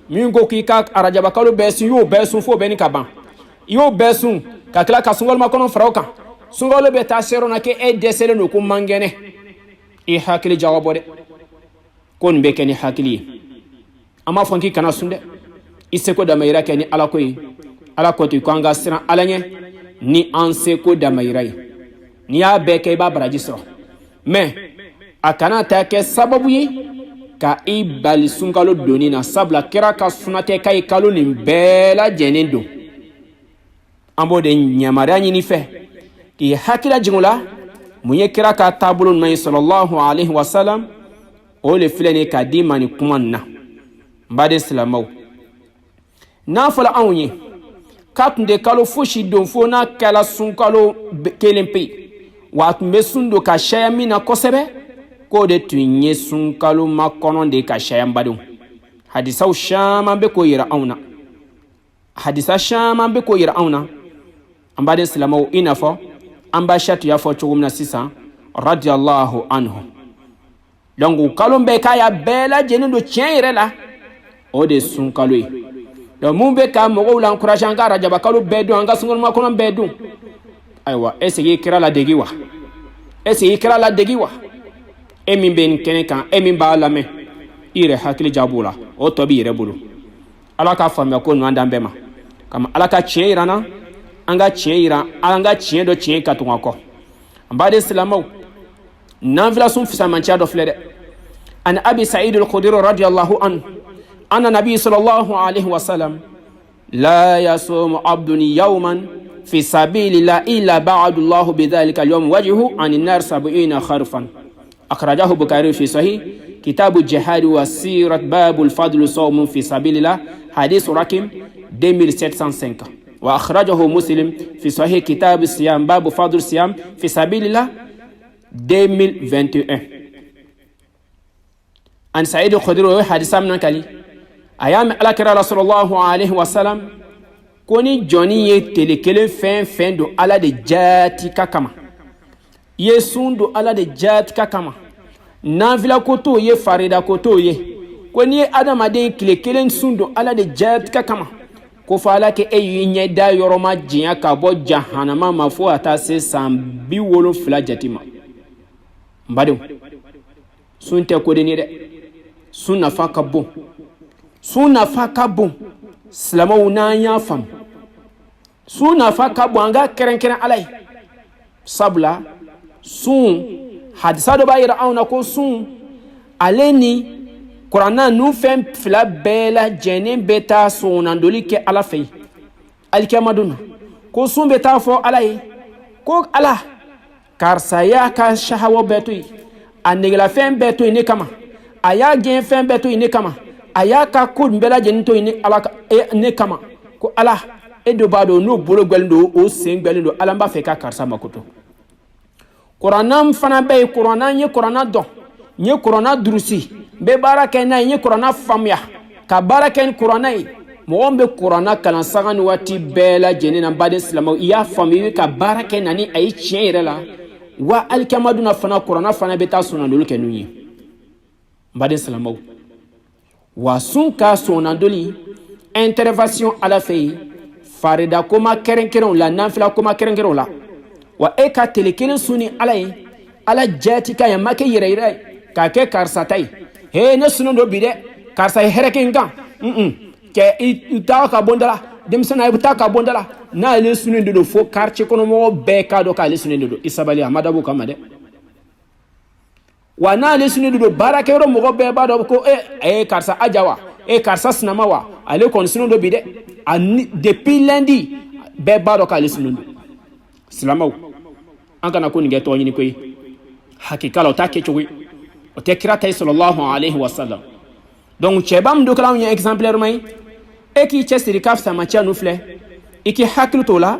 min ko k'i ka arajaba kalo bɛɛ sun i y'o bɛɛ sun fo bɛɛ ni ka ban i y'o bɛɛ sun ka tila ka sunkaloma kɔnɔ fara o kan sunkalo bɛ taa se yɔrɔ na k'e dɛsɛlen don ko mangɛnɛ i hakili jagabɔ dɛ ko nin bɛ kɛ ni hakili ye an b'a fɔ k'i kana sun dɛ i seko damayira kɛ ni ala ko ye ala ko ten ko an ka siran ala ɲɛ ni an seko damayira ye n'i y'a bɛɛ kɛ i b'a baraji sɔrɔ mais a kana ta kɛ sababu ye ka i bali sunkalo donni na sabula kira ka suna tɛ k'a ye kalo nin bɛɛ lajɛlen don an b'o de yamaruya ɲini fɛ k'i hakila jigin o la mun ye kira ka taabolo ɲuman ye sallallahu alaihi wasallam o le filɛ nin ye k'a d'i ma nin kuma nin na n baden silamɛw n'a fɔla anw ye k'a tun tɛ kalo fosi don fo n'a kɛla sunkalo kelen pe wa a tun bɛ sun don ka caya min na kosɛbɛ k'o de tun ye sunkalo makɔnɔ de ka caya n badenw hadisaw caman bɛ k'o yira anw na hadisa caman bɛ k'o yira anw na an baden silamɛw i n'a fɔ an ba Aishatu y'a fɔ cogo min na sisan radiyallahu anhu donc kalo bɛɛ k'a y'a bɛɛ lajɛlen don tiɲɛ yɛrɛ la o de ye sunkalo ye donc mun bɛ ka mɔgɔw la encourager an ka arajaba kalo bɛɛ don an ka sunkaloma kɔnɔ bɛɛ don ayiwa est ce que i kɛra ladegi wa est ce que i kɛra ladegi wa e min bɛ nin kɛnɛ kan e min b'a lamɛn i yɛrɛ hakili jab'o la o tɔ b'i yɛrɛ bolo ala k'a faamuya ko ɲuman d'an bɛɛ ma kama ala ka tiɲɛ yira na an ka tiɲɛ yira an ka tiɲɛ dɔ tiɲɛ ka tugun a kɔ an baden silamɛw nanfila sun fisamanciya dɔ filɛ dɛ an abi sa'id al-khudri radiyallahu anhu anna nabiy sallallahu alaihi wasallam la yasumu abdun yawman fi sabilillah illa ba'ada Allah bidhalika al-yawm wajhu an an-nar 70 kharfan akhrajahu bukhari fi sahih kitab al-jihad wa sirat bab al-fadl sawm fi sabilillah hadith rakim 2705 wa akhrajahu muslim fi sahih kitab as-siyam bab fadl as-siyam fi sabilillah 2021 an Sa'id al-Khudri hadisa min kali ayam alakira sallallahu alaihi wasallam koni joni ye tele kelen fɛn do ala de jati ka kama ye sun do ala de jati ka kama nafila koto ye farida koto ye koni ye adamaden kile kelen sun do ala de jati ka kama ko fala ke e ɲɛ da yɔrɔ ma jinya ka bɔ jahanama ma fo ata se san 70 jatima mbadem sun tɛ ko deni dɛ sun nafa ka bon sun nafa ka bon silamaw n'an y'a faamu sun nafa ka bon an ka kɛrɛnkɛrɛn ala ye sabula sun hadisa dɔ b'a yira anw na ko sun ale ni kuranna nu fɛn fila bɛɛ lajɛlen bɛ taa sɔnnadoli kɛ ala fɛ yen alikiyama don na ko sun bɛ taa fɔ ala ye ko ala karisa y'a ka sahawa bɛɛ to yen a negelafɛn bɛɛ to yen ne kama a y'a gɛn fɛn bɛɛ to yen ne kama a y'a ka ko bɛɛ lajɛlen to yen ne ala ne kama ko ala e dɔ b'a dɔn n'o bolo gwɛlen don o sen gwɛlen don ala n b'a fɛ ka karisa makoto kuranna fana bɛ yen kuranna n ye kuranna dɔn n ye kuranna durusi n bɛ baara kɛ n'a ye n ye kuranna faamuya ka baara kɛ ni kuranna ye mɔgɔ min bɛ kuranna kalan sanga ni waati bɛɛ lajɛlen na n baden silamɛw i y'a faamu i bɛ ka baara kɛ na ni a ye tiɲɛ yɛrɛ la wa alikiyama dun na fana kuranna fana bɛ taa sɔnnadoli kɛ n'u ye n baden silamɛw wa sun ka sɔnnadoli intervention ala fɛ yen farida koma kɛrɛnkɛrɛnw la nafila koma kɛrɛnkɛrɛnw la wa e ka tele kelen sun ni ala ye ala jati ka yan ma kɛ yɛrɛ yɛrɛ k'a kɛ karisa ta ye he ne sunnen don bi dɛ karisa ye hɛrɛ kɛ n kan cɛ i taa ka bɔ n da la denmisɛnnin i bɛ taa ka bɔ n da la n'ale sunnen de don fo quartier kɔnɔ mɔgɔw bɛɛ k'a dɔn k'ale sunnen de don i sabali a ma dabɔ o kama dɛ wa n'ale sunnen de don baarakɛyɔrɔ mɔgɔ bɛɛ b'a dɔn ko karisa aja wa karisa sinama wa ale kɔni sunnen don bi dɛ depuis lundi bɛɛ b'a dɔn k'ale sunnen don silamɛw an kana ko nin kɛ tɔgɔ ɲini koyi hakika la o t'a kɛ cogo ye o tɛ kira ta ye sallallahu alaihi wasallam donc cɛba min do kɛla anw ye exemplairement ye e k'i cɛsiri ka fisamaciya nu filɛ i k'i hakili t'o la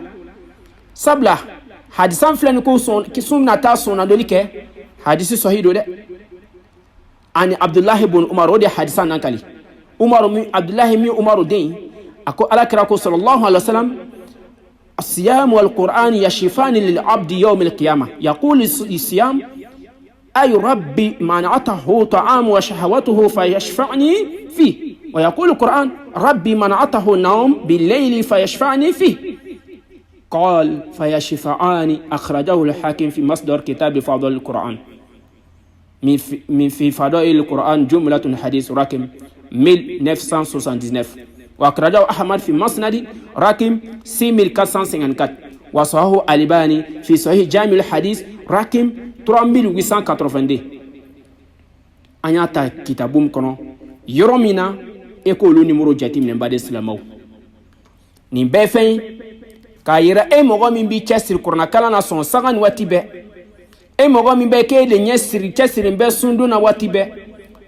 sabula hadisan filɛ ni ko sun bɛna taa sɔnnadoli kɛ hadisi sahih do dɛ ani abdullahi bun umar o de hadisan nan kali abdullahi min umaru den a ko alakira ko sallallahu alaihi wasallam الصيام والقرآن يشفان للعبد يوم القيامة يقول الصيام أي ربي منعته طعام وشهوته فيشفعني فيه ويقول القرآن ربي منعته النوم بالليل فيشفعني فيه قال فيشفعان أخرجه الحاكم في مصدر كتاب فضائل القرآن من في فضائل القرآن جملة حديث رقم 1979 وأخرجه أحمد في مسند رقم 6454 وصححه الألباني في صحيح جامع الحديث رقم 3882 an y'a ta kitabu min kɔnɔ yɔrɔ min na e k'olu nimoro jate minɛ baden silamɛw nin bɛɛ fɛn ye k'a yira e mɔgɔ min b'i cɛsiri kuranakalan na sɔn saga ni waati bɛɛ e mɔgɔ min bɛ k'e de cɛsiri bɛ sundon na waati bɛɛ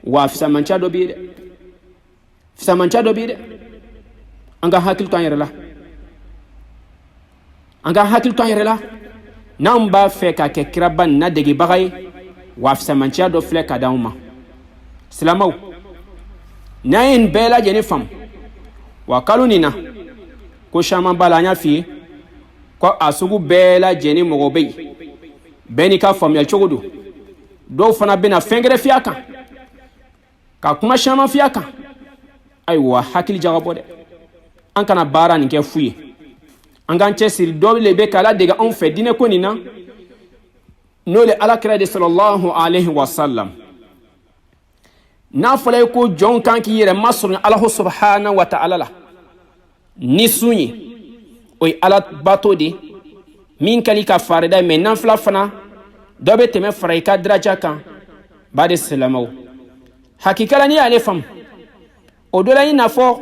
wa fisamanciya dɔ b'i ye dɛ fisamanciya dɔ b'i ye dɛ an ka hakili to an yɛrɛ la an ka hakili to an yɛrɛ la n'an b'a fɛ ka kɛ kiraba nin nadegebaga ye wa fisamanciya dɔ filɛ ka d'anw ma silamɛw n'an ye nin bɛɛ lajɛlen faamu wa kalo nin na ko caman b'a la an y'a f'i ye ko a sugu bɛɛ lajɛlen mɔgɔ bɛ yen bɛɛ n'i ka faamuyali cogo don dɔw fana bɛna fɛn gɛrɛ fiy'a kan ka kuma caman fiy'a kan ayiwa hakili jagabɔ dɛ an kana baara nin kɛ fu ye an k'an cɛsiri dɔ le bɛ k'ala dege anw fɛ diinɛ ko nin na n'o le alakira de sallallahu alaihi wasallam n'a fɔla ye ko jɔn kan k'i yɛrɛ masɔrɔ alahu subhanahu wa ta'ala la ni sun ye o ye ala bato de min kali ka farida ye mɛ nanfila fana dɔ bɛ tɛmɛ fara i ka daraja kan bade silamɛw hakikala ni y'ale faamu o dɔ la i n'a fɔ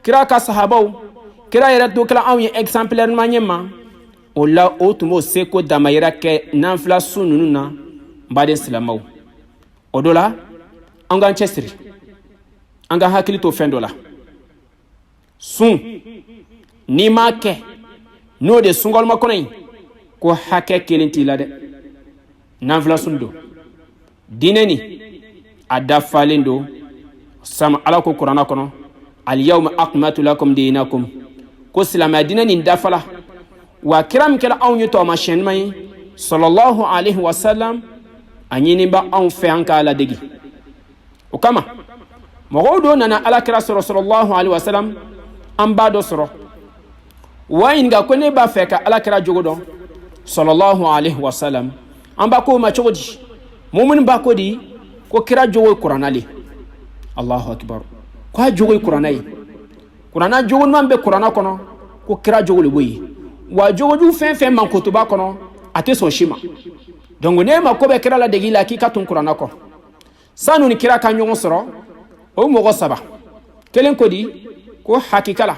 kira ka sahabaw kira yɛrɛ to kɛla anw ye exemplairement ɲɛ ma o la o tun b'o seko damayira kɛ nanfila su ninnu na baden silamɛw o dɔ la an k'an cɛsiri an ka hakili to fɛn dɔ la sun n'i m'a kɛ n'o de sunkaloma kɔnɔ in ko hakɛ kelen t'i la dɛ nanfila sun don diinɛ nin a dafalen don sama ala ko kuranna kɔnɔ al-yawma akmaltu lakum dinakum ko silamɛya diinɛ nin dafala wa kira min kɛra anw ye tɔgɔmasiyɛnima ye sallallahu alaihi wasallam a ɲini ba anw fɛ an k'a ladegi o kama mɔgɔw dɔw nana alakira sɔrɔ sallallahu alaihi wasallam an b'a dɔ sɔrɔ wa ɲininka ko ne b'a fɛ ka alakira jogo dɔn sallallahu alaihi wasallam an b'a ko ma cogo di mun b'a ko di ko kira jogo ye kuranna le allahu akbar ko a jogo ye kuranna ye kuranna jogo ɲuman bɛ kuranna kɔnɔ ko kira jogo le b'o ye wa jogojugu fɛn fɛn mankotoba kɔnɔ a tɛ sɔn si ma donc ne ma ko bɛ kira la degi la k'i ka tun kuranna kɔ sanu ni kira ka ɲɔgɔn sɔrɔ o mɔgɔ saba kelen ko di ko hakika la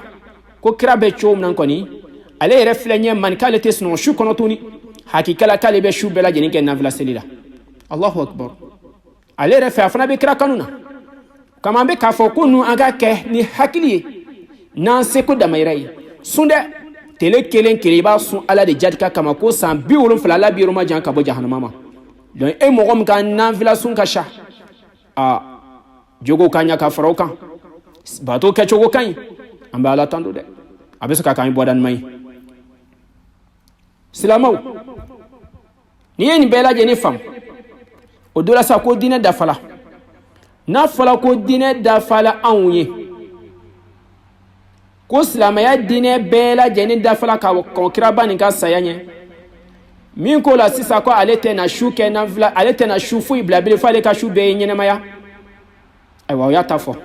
ko kira bɛ cogo min na kɔni ale yɛrɛ filɛ ɲɛ man k'ale tɛ sunɔgɔ su kɔnɔ tuguni hakika la k'ale bɛ su bɛɛ lajɛlen kɛ nafila seli la allahu akbar ale yɛrɛ fɛ a fana bɛ kira kanu na kama an bɛ k'a fɔ ko nu an ka kɛ ni hakili ye n'an seko damayira ye sun dɛ tele kelen kelen i b'a sun ala de jadika kama ko san 70 ala bi yɔrɔ ma jan ka bɔ jahanama ma donc e mɔgɔ min ka nafila sun ka sa jogo ka ɲa ka fara o kan bato kɛcogo ka ɲi an bɛ ala tando dɛ a bɛ se ka k'an ye bɔda ɲuman ye silamɛw n'i ye nin bɛɛ lajɛlen faamu o dɔ la sa ko diinɛ dafala n'a fɔla ko diinɛ dafala anw ye ko silamɛya diinɛ bɛɛ lajɛlen dafala ka kɔn kiraba nin ka saya ɲɛ min ko la sisan ko ale tɛna su kɛ nafila ale tɛna su foyi bila bilen fo ale ka su bɛɛ ye ɲɛnɛmaya ayiwa o y'a ta fɔ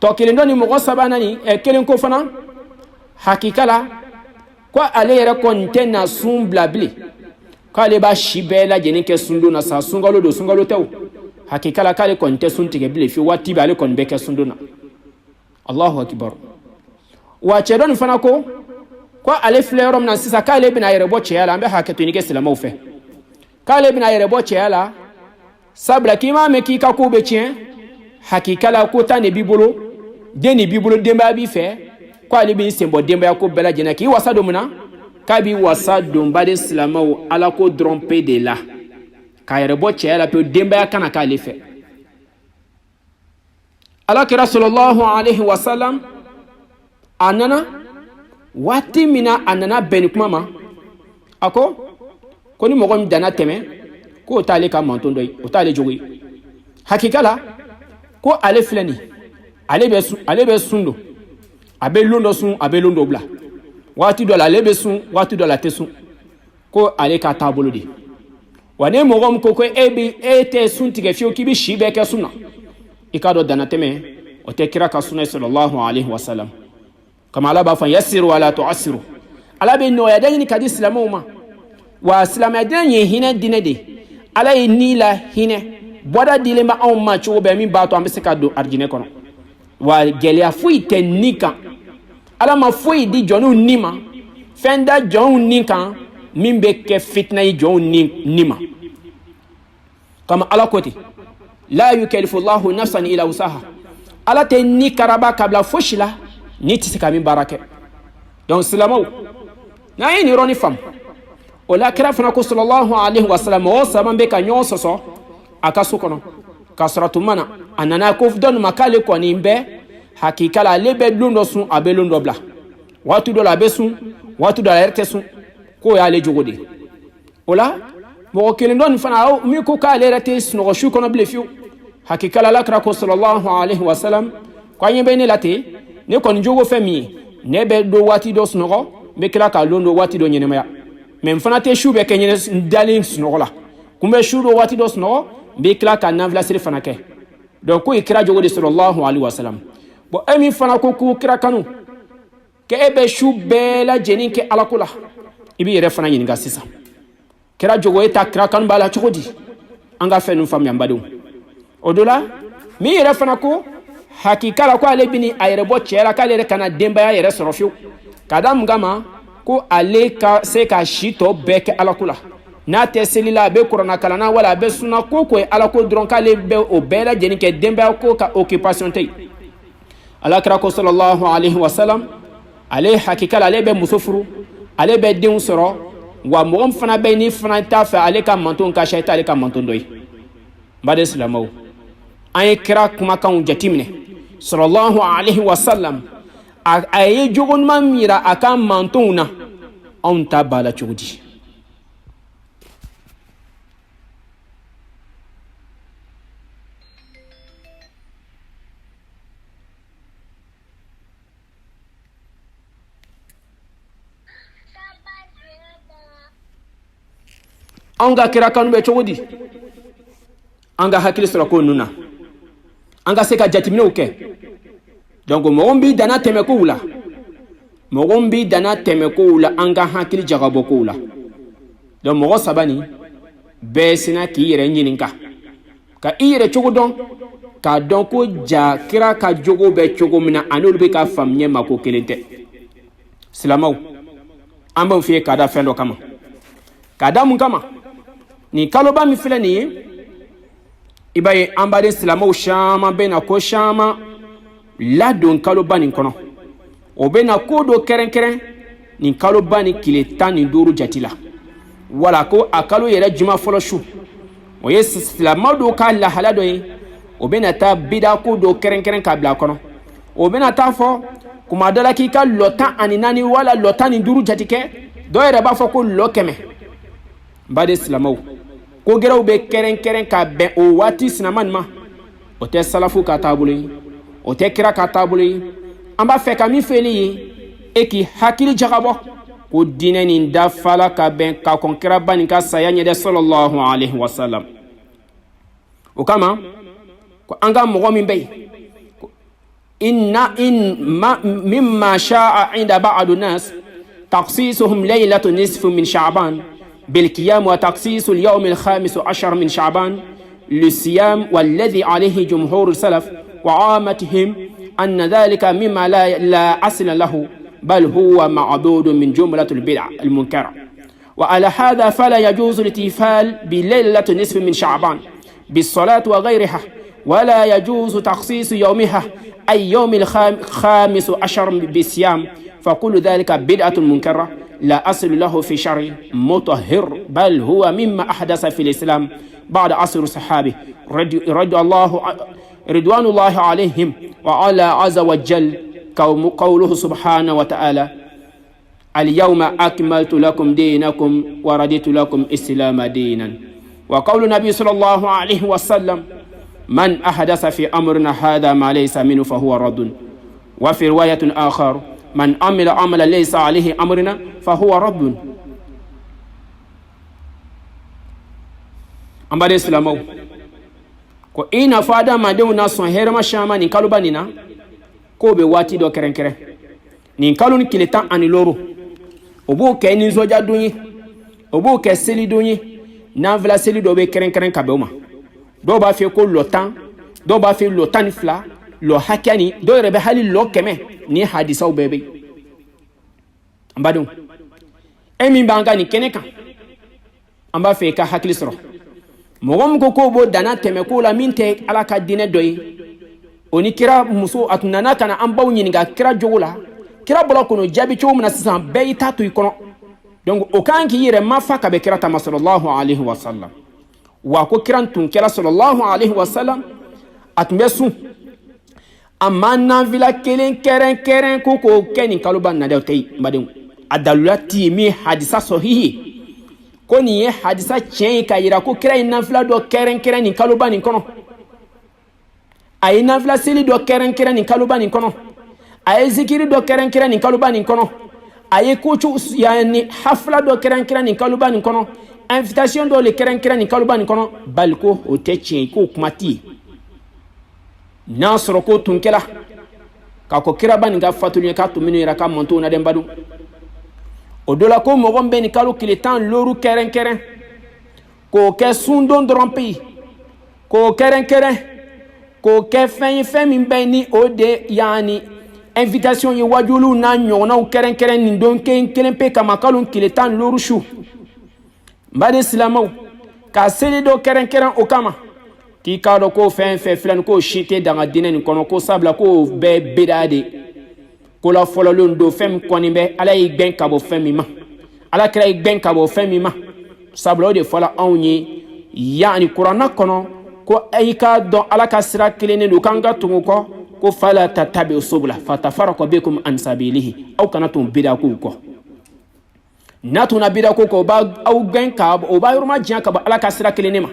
tɔ kelen dɔ ni mɔgɔ sabanan ni kelen ko fana hakika la ko ale yɛrɛ kɔni tɛna sun bila bilen k'ale b'a si bɛɛ lajɛlen kɛ sundon na sa sunkalo don sunkalo tɛ o hakika la k'ale kɔni tɛ sun tigɛ bilen fiyewu waati bɛɛ ale kɔni bɛ kɛ sundon na allahu akbar wa cɛ dɔ nin fana ko ale filɛ yɔrɔ min na sisan k'ale bɛna a yɛrɛ bɔ cɛya la an bɛ hakɛto ɲini kɛ silamɛw fɛ k'ale bɛna a yɛrɛ bɔ cɛya la sabula k'i m'a mɛn k'i ka kow bɛ tiɲɛ hakika la ko tan de b'i bolo den de b'i bolo denbaya b'i fɛ ko ale b'i sen bɔ denbaya ko bɛɛ lajɛlen k'i wasa don mun na k'a b'i wasa don baden silamɛw ala ko dɔrɔn pe de la k'a yɛrɛ bɔ cɛya la pewu denbaya kana k'ale fɛ alakira sallallahu alaihi wasallam a nana waati min na a nana bɛn ni kuma ma a ko ni mɔgɔ min danna tɛmɛ k'o t'ale ka manton dɔ ye o t'ale jogo ye hakika la ko ale filɛ nin ale bɛ sun don a bɛ lon dɔ sun a bɛ lon dɔ bila waati dɔ la ale bɛ sun waati dɔ la a tɛ sun ko ale ka taabolo de wa ne mɔgɔ min ko e tɛ sun tigɛ fiyewu k'i bɛ si bɛɛ kɛ sun na i k'a dɔn danna tɛmɛ o tɛ kira ka sunna sallallahu alaihi wasallam kama ala b'a fɔ yassiru wala tu'assiru ala bɛ nɔgɔya da ɲini ka di silamɛw ma wa silamɛya diinɛ ye hinɛ diinɛ de ala ye ni la hinɛ bɔda dilen bɛ anw ma cogo bɛɛ min b'a to an bɛ se ka don arijinɛ kɔnɔ wa gɛlɛya foyi tɛ ni kan ala ma foyi di jɔnw ni ma fɛn da jɔnw ni kan min bɛ kɛ fitina ye jɔnw ni ma kama ala ko ten la yukallifu Allahu nafsan illa wusaha ala tɛ ni karaba kabila fosi la ni tɛ se ka min baara kɛ donc silamɛw n'an ye nin yɔrɔnin faamu o la kira fana ko sallallahu alaihi wasallam mɔgɔ saba bɛ ka ɲɔgɔn sɔsɔ a ka so kɔnɔ k'a sɔrɔ tuma na a nana ko dɔ ma k'ale kɔni bɛ hakika la ale bɛ lon dɔ sun a bɛ lon dɔ bila waati dɔ la a bɛ sun waati dɔ la a yɛrɛ tɛ sun k'o y'ale jogo de ye o la mɔgɔ kelen dɔ nin fana min ko k'ale yɛrɛ tɛ sunɔgɔ su kɔnɔ bilen fiyewu hakika la alakira ko sallallahu alaihi wasallam ko an ɲɛ bɛ ne la ten ne kɔni jogo fɛn min ye ne bɛ don waati dɔ sunɔgɔ n bɛ tila k'a lon don waati dɔ ɲɛnɛmaya mais n fana tɛ su bɛɛ kɛ dalen sunɔgɔ la kun bɛ su don waati dɔ sunɔgɔ n bɛ tila ka nafila seli fana kɛ donc ko ye kira jogo de sallallahu alaihi wasallam bon e min fana ko k'u kira kanu k'e bɛ su bɛɛ lajɛlen kɛ ala ko la i b'i yɛrɛ fana ɲininka sisan kira jogo e ta kira kanu b'a la cogo di an ka fɛn ninnu faamuya n badenw o dɔ la min yɛrɛ fana ko hakika la ko ale bɛ a yɛrɛ bɔ cɛ la k'ale yɛrɛ kana denbaya yɛrɛ sɔrɔ fiyewu ka da mun kama ko ale ka se ka si tɔ bɛɛ kɛ ala ko la n'a tɛ seli la a bɛ kuranna kalan na wala a bɛ sunna ko ye ala ko dɔrɔn k'ale bɛ o bɛɛ lajɛlen kɛ denbaya ko ka occupation tɛ yen alakira ko sallallahu alaihi wasallam ale hakika la ale bɛ muso furu ale bɛ denw sɔrɔ wa mɔgɔ min fana bɛ yen ni fana t'a fɛ ale ka manton ka sa i t'ale ka manton dɔ ye n baden silamɛw an ye kira kumakanw jateminɛ sallallahu alaihi wasallam a ye jogo ɲuman min yira a ka mantonw na anw ta b'a la cogo di anga kira kanu be chogodi anga hakili sura ko nuna anga seka jatimine uke donc mogombi dana teme ko wula mogombi dana teme ko wula anga hakili jagabo ko wula donc mogo sabani be sina ki yere nyininka ka iyere chogodon ka don ko ja kira ka jogo be chogo mina anul be ka famnye mako kelente silamaw amba fi kada fendo kama kada mun kama ni kaloba mi file ni ibaye amba de silamaw shama be na ko shama la don kaloba ni kono o be na ko do keren ni kaloba ni kileta ni duru jatila wala ko akalo yere juma folo shu o yes silamaw do ka la halado yi o be na ta bida ko do keren ka bla kono o be na ta fo kuma dala ki ka lota aninani wala lota ni duru jatike do yere ba fo ko lokeme bade silamaw ko geraw be keren ka ben o wati sinaman ma o te salafu ka tabuli o te kira ka tabuli amba fe ka mi feli e ki hakili jagabo ko dine ni dafala ka ben ka konkira bani ka sayanye de sallallahu alaihi wasallam o kama ko anga mo min bay مما شاء عند بعض الناس تخصيصهم ليلة نصف من شعبان بالقيام وتخصيص اليوم الخامس عشر من شعبان للصيام والذي عليه جمهور السلف وعامتهم أن ذلك مما لا أصل له بل هو معدود من جملة البدع المنكرة وعلى هذا فلا يجوز الاحتفال بليلة نصف من شعبان بالصلاة وغيرها ولا يجوز تخصيص يومها أي يوم الخامس عشر بالصيام فكل ذلك بدعة منكرة لا أصل له في شرع مطهر بل هو مما أحدث في الإسلام بعد عصر الصحابة رضوان الله عليهم وعلى عز وجل قوله سبحانه وتعالى اليوم أكملت لكم دينكم ورديت لكم إسلام دينا وقول النبي صلى الله عليه وسلم من أحدث في أمرنا هذا ما ليس منه فهو رد وفي رواية آخر من عمل عملا ليس عليه أمرنا فهو رد أمباري سلامو ko ina fada ma de una son herma shama ni kaluba nina ko be wati do keren ni kalun kileta ani loro obo ke ni zoja dunyi obo ke seli dunyi na vla seli do be keren ka be uma do ba fe ko lotan do ba fe lotan fla lo hakani do rebe hali lo keme ni hadisa o bebe ambadum emi banga ni keneka amba fe ka hakili soro mogom ko bo dana teme ko la minte ala ka dine doyi oni kira muso atunana kana ambaw nyiniga kira jogula kira bolo kono jabi cho muna sisan be tatu ikono donc o kan ki yire mafa ka be kira ta sallallahu alaihi wasallam wa ko kiran tun kira sallallahu alaihi wasallam atmbe su amana vila keren ko keni kaluban na de tay mbadin adalati mi hadisa sahihi koni ye hadisa chen ka yira ko kira inafla do keren ni kaluban ni kono ay nafla seli do keren ni kaluban ni kono ay zikiri do keren ni kaluban ni kono ay kuchu yani hafla do keren ni kaluban ni kono invitation do le keren ni kaluban ni kono balko o techen ko kumati nasro ko tunkela ka ko kira ban ga fatul ka to minu ira ka monto na dem badu o dola ko mo gombe ni kalu kiletan loru keren ko ke sundon drompi ko keren ko ke fen min beni o de yani invitation yi wajulu na nyona o keren ni don kelen pe kama kalu kiletan loru shu mbade islamaw ka seli do keren o kama ki ka do ko fen flan ko shite danga dinen kono ko sabla ko be bedade ko la fololon do fem koni be ala yi gben kabo fem mi ma ala kra yi gben kabo fem mi ma sabla de fola onyi yani qur'ana kono ko ay ka do ala ka sira kilene do kanga tungu ko fala tatabi usubla fatafaraqu bikum an sabilihi aw kanatum bidaku ko natuna bidaku ba aw gben kabo o ba yurma jian kabo ala ka sira kilene ma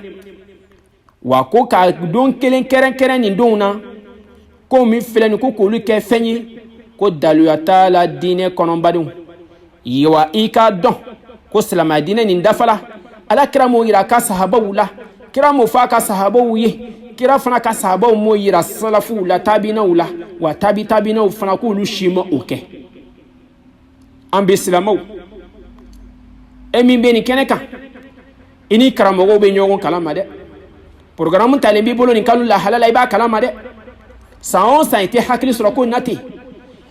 wa ko ka don keren ni donna ko mi felen ko ko lu ke fenyi ko daluyata la dine kono badun yiwa ika don ko salama dine ni dafala ala kira mo yira ka sahabaw la kira mo fa ka sahabaw ye kira fana ka sahabaw mo yira salafu la tabinaw la wa tabinaw fana ko lu shima oke ambe silamaw emi beni keneka ini karamogo be nyogon kalama de programme talembi bolo ni kalu la halala iba kalama de sa été hakili sura ko nati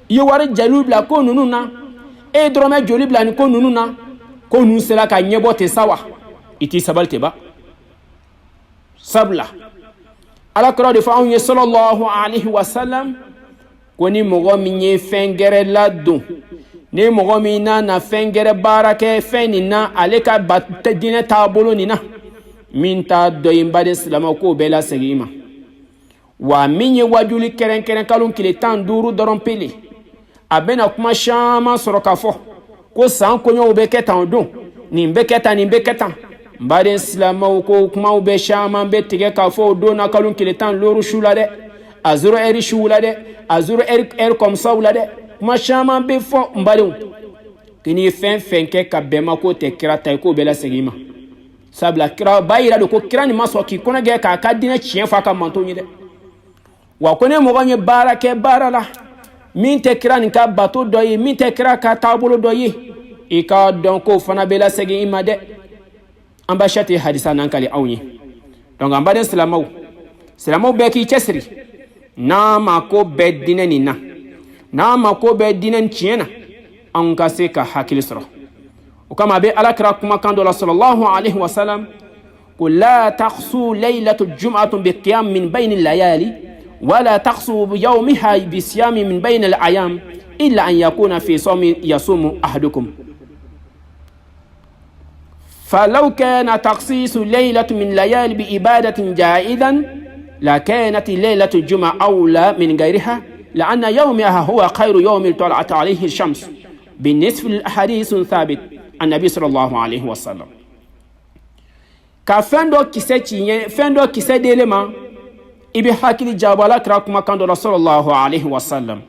iyo wari jalubla ko nununa e drome jolibla ni ko nununa ko nun sela ka nyebo te sawa iti sabalte ba sabla ala kro de fa on sallallahu alaihi wasallam ko ni mogo minye fengere ladu ni mogo mina na fengere barake fenina aleka batte dine tabolo nina minta do imbade salama ko bela segima wa minye wajuli keren kalun kile tan duru doron pele abena kuma shama soroka fo ko san ko nyo be ketan don ni be ketan mbade islam ko kuma be shama be tige ka fo do na kalun kile tan loru shula de azuro eri shula de azuro eri comme ça wula de kuma shama be fo mbade kini fen ke ka be ma ko te kira tay ko be la segima sabla kira bayira do ko kira ni maso ki kona ge ka kadina chien fa ka manto ni de wa kone mo ganye barake barala min te kira ni ka bato doyi min te kira ka tabolo doyi e ka don ko fana bela segi imade ambashati hadisa nan kali awni donc ambade salamaw be ki chesri na ma ko be dineni na ma ko be dinen chiena an ka se ka hakil sura o kama be alakra kuma kando la sallallahu alaihi wasallam ko la taqsu laylatul jum'atu bi qiyam min bayni layali ولا تقصوا يومها بصيام من بين الأيام إلا أن يكون في صوم يصوم أحدكم فلو كان تخصيص ليلة من ليالي بإبادة جائزا لكانت ليلة الجمعة أولى من غيرها لأن يومها هو خير يوم طلعت عليه الشمس بالنسبة للأحاديث ثابت النبي صلى الله عليه وسلم كفندو كيسي ديلما ibi hakili jabala kira kuma kando la sallallahu alaihi wasallam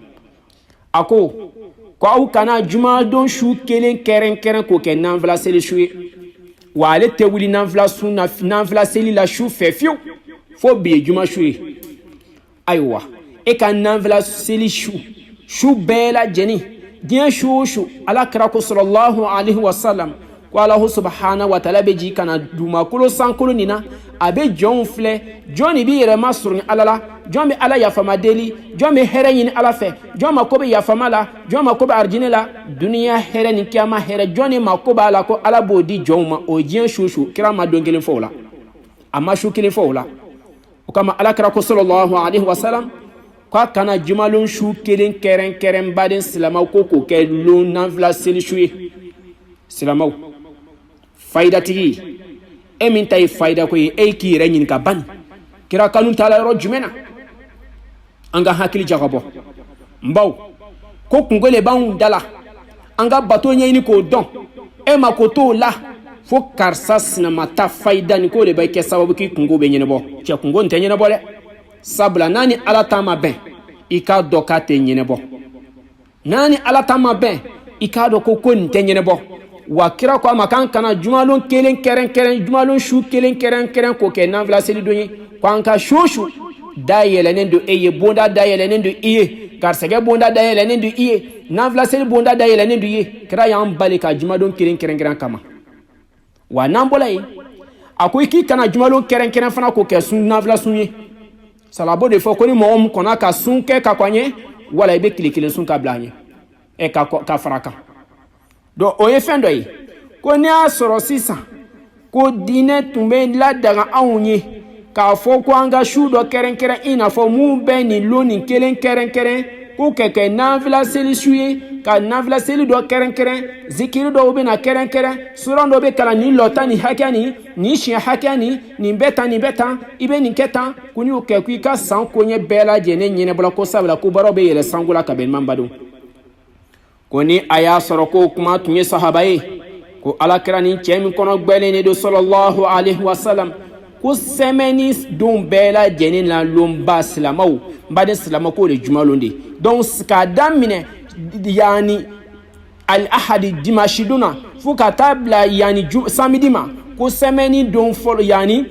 ako ko au kana juma don shu kelen keren ko ke nanvla seli shu wa ale te wuli nanvla seli la shu fefio fo bi juma shu aywa e kan nanvla seli shu bela jeni dia shu ala kira ko sallallahu alaihi wasallam ko Allah subhanahu wa ta'ala be ji kana duma kulo sankolo nina abe jon fle joni bi yere masurni alala jon bi ala yafama deli jon bi here yin ala fe jon makobe yafama la jon makobe arjine la dunia here ni kiyama here joni makobe ala ko ala bodi jon ma o jien shushu kira ma dongelen fola amma shukilin fola o kama ala kira ko sallallahu alaihi wasallam ko kana jumalun shukilin keren badin silama ko ke lo nanvla seli shuye silama faida tigi emin tay faida ko e ki renyin ka ban kira kanun tala ro jumena anga hakili jagabo mbaw ko kungole ban dala anga bato nyini ko don e makoto la fo karsas na mata faida ni ko le bay ke sababu ki kungo be nyene bo che kungo nte nyene bo le sabla nani ala tama ben ika doka te nyene bo nani ala tama ben ika do ko nte nyene bo wa kira ko makan kana jumalon kelen keren jumalon shu kelen keren ko ke nan vla seli doni ko anka shushu dayele nendo eye bonda dayele nendo iye karsege bonda dayele nendo iye nan vla seli bonda dayele nendo iye kira yan balika jumalon keren kama wa nan bolay akoy ki kana jumalon keren fana ko ke sun nan vla sunye salabo de fo ko ni mo kona ka sun ke ka kwanye wala ibe kilikile sun ka blanye e ka faraka do oye fendo yi ko ni asoro sisa ko dine tumbe la daga awunye ka fo ko anga shudo keren ina fo mu be ni loni keren ko keke navla seli suye ka navla seli do keren zikiri do be na keren sura do be kala ni lotani hakani ni shi hakani ni beta ibe ni keta kuni o ke ka san ko nye bela jene nyene bla ko sabla ko baro be yele sangula ka ben mambado koni aya soro ko kuma tunye sahabaye ko alakira ni chemi kono gbele ne do sallallahu alaihi wasallam ko semeni dum bela jenin la lomba silamaw mbade silama ko le jumalonde donc ska damine yani al ahadi dimashiduna fuka tabla yani samidima ko semaine don folo yani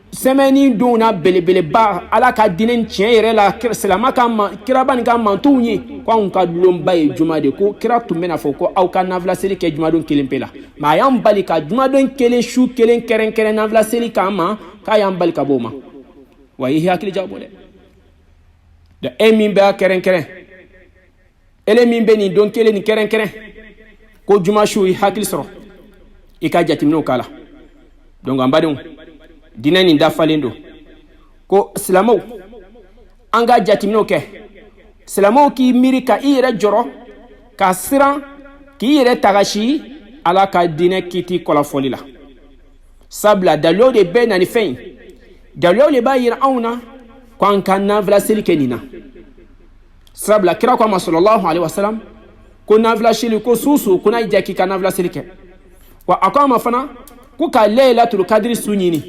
semaine don na belebeleba ala ka dinen tiɲɛ yɛrɛ la silama ka kiraba nin ka mantow ye ko anw ka dulonba ye juma de ko kira tun bɛna fɔ ko aw ka nafila seli kɛ jumadon kelen pe la mais a y'an bali ka jumadon kelen su kelen kɛrɛnkɛrɛn nafila seli k'an ma k'a y'an bali ka bɔ o ma wa i hakili jabɔ dɛ de e min bɛ a kɛrɛnkɛrɛn ele min bɛ nin don kelen nin kɛrɛnkɛrɛn ko juma su i hakili sɔrɔ i ka jateminɛw k'a la donc an badenw dinɛ nin dafalen don ko silamɛw an ka jateminɛw kɛ silamɛw k'i miiri ka i yɛrɛ jɔrɔ ka siran k'i yɛrɛ tagasi ala ka dinɛ kiti kɔlɔfɔli la sabula dalilu de bɛ na ni fɛn in dalilu de b'a yira anw na ko an ka nafila seli kɛ nin na sabula kira ko a ma sallallahu alaihi wasallam ko nafila seli ko susu kuna jɛ k'i ka nafila seli kɛ wa a ko a ma fana ko ka laylatul kadiri su ɲini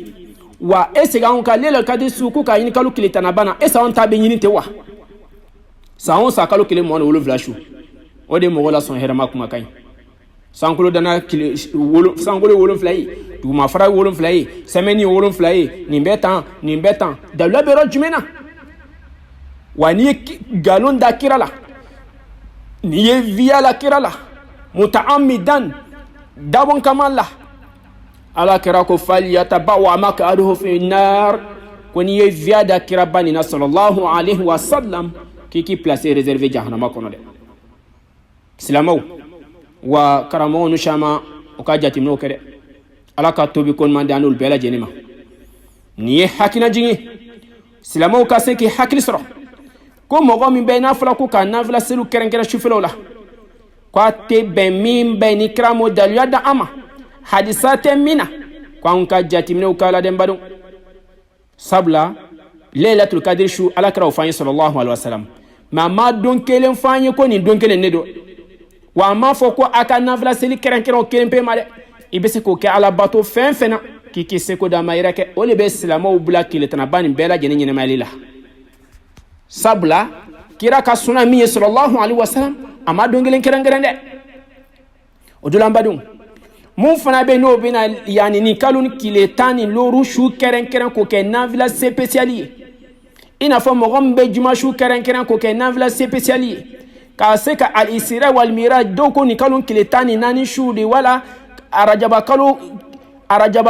wa ese ga on ka laylatul kadiri su ko ka ɲini kalo kile tanabana esa on ta be ɲini te wa sa on sa kalo kile mo wolo flashu o de mo la son herama kuma kan sankulo dana kile wolo sankulo wolo flai du ma fara wolo flai semeni wolo flai ni betan da la bero jumena wa ni galon da kirala ni ye via la kirala mutaammidan dabon kamala ala kira ko falyatabawa maq'adahu fi nar ko ni ye via da kira bani na sallallahu alaihi wasallam qui placé réservé jahannama kono de silamaw wa karamo nu shama o ka jatimno kede ala ka tobi kon mande anul bela jenima ni hakina jingi silamaw ka se ki hakil soro ko mogo min be na fala ko ka na fala selu kerenkere shufelo la ko te be min be ni kramo dalya da ama hadisate mina ko an ka jatimno kala de mbadon sabla laylatul qadr shu ala kra fa sallallahu alaihi wasallam ma don kelen fanye ko ni don kelen ne do wa ma fo ko aka nafla seli kerenkero kelen pe ma de ibese ko ke ala bato fen fena ki se ko da mayra ke o le be islamo bula kile tana bani bela jeni nyene malila sabla kira ka suna mi sallallahu alaihi wasallam ama don kelen kerenkeren de o dulamba dum mun fana be no bina yani ni kalun kile tani loru shu kerenkeren ko ke nafla spéciali ina fo mogom be juma shu kerenkeren ko ke nafla spéciali ka se ka al isra wal miraj do ko ni kalun kile tani nani shu de wala arajaba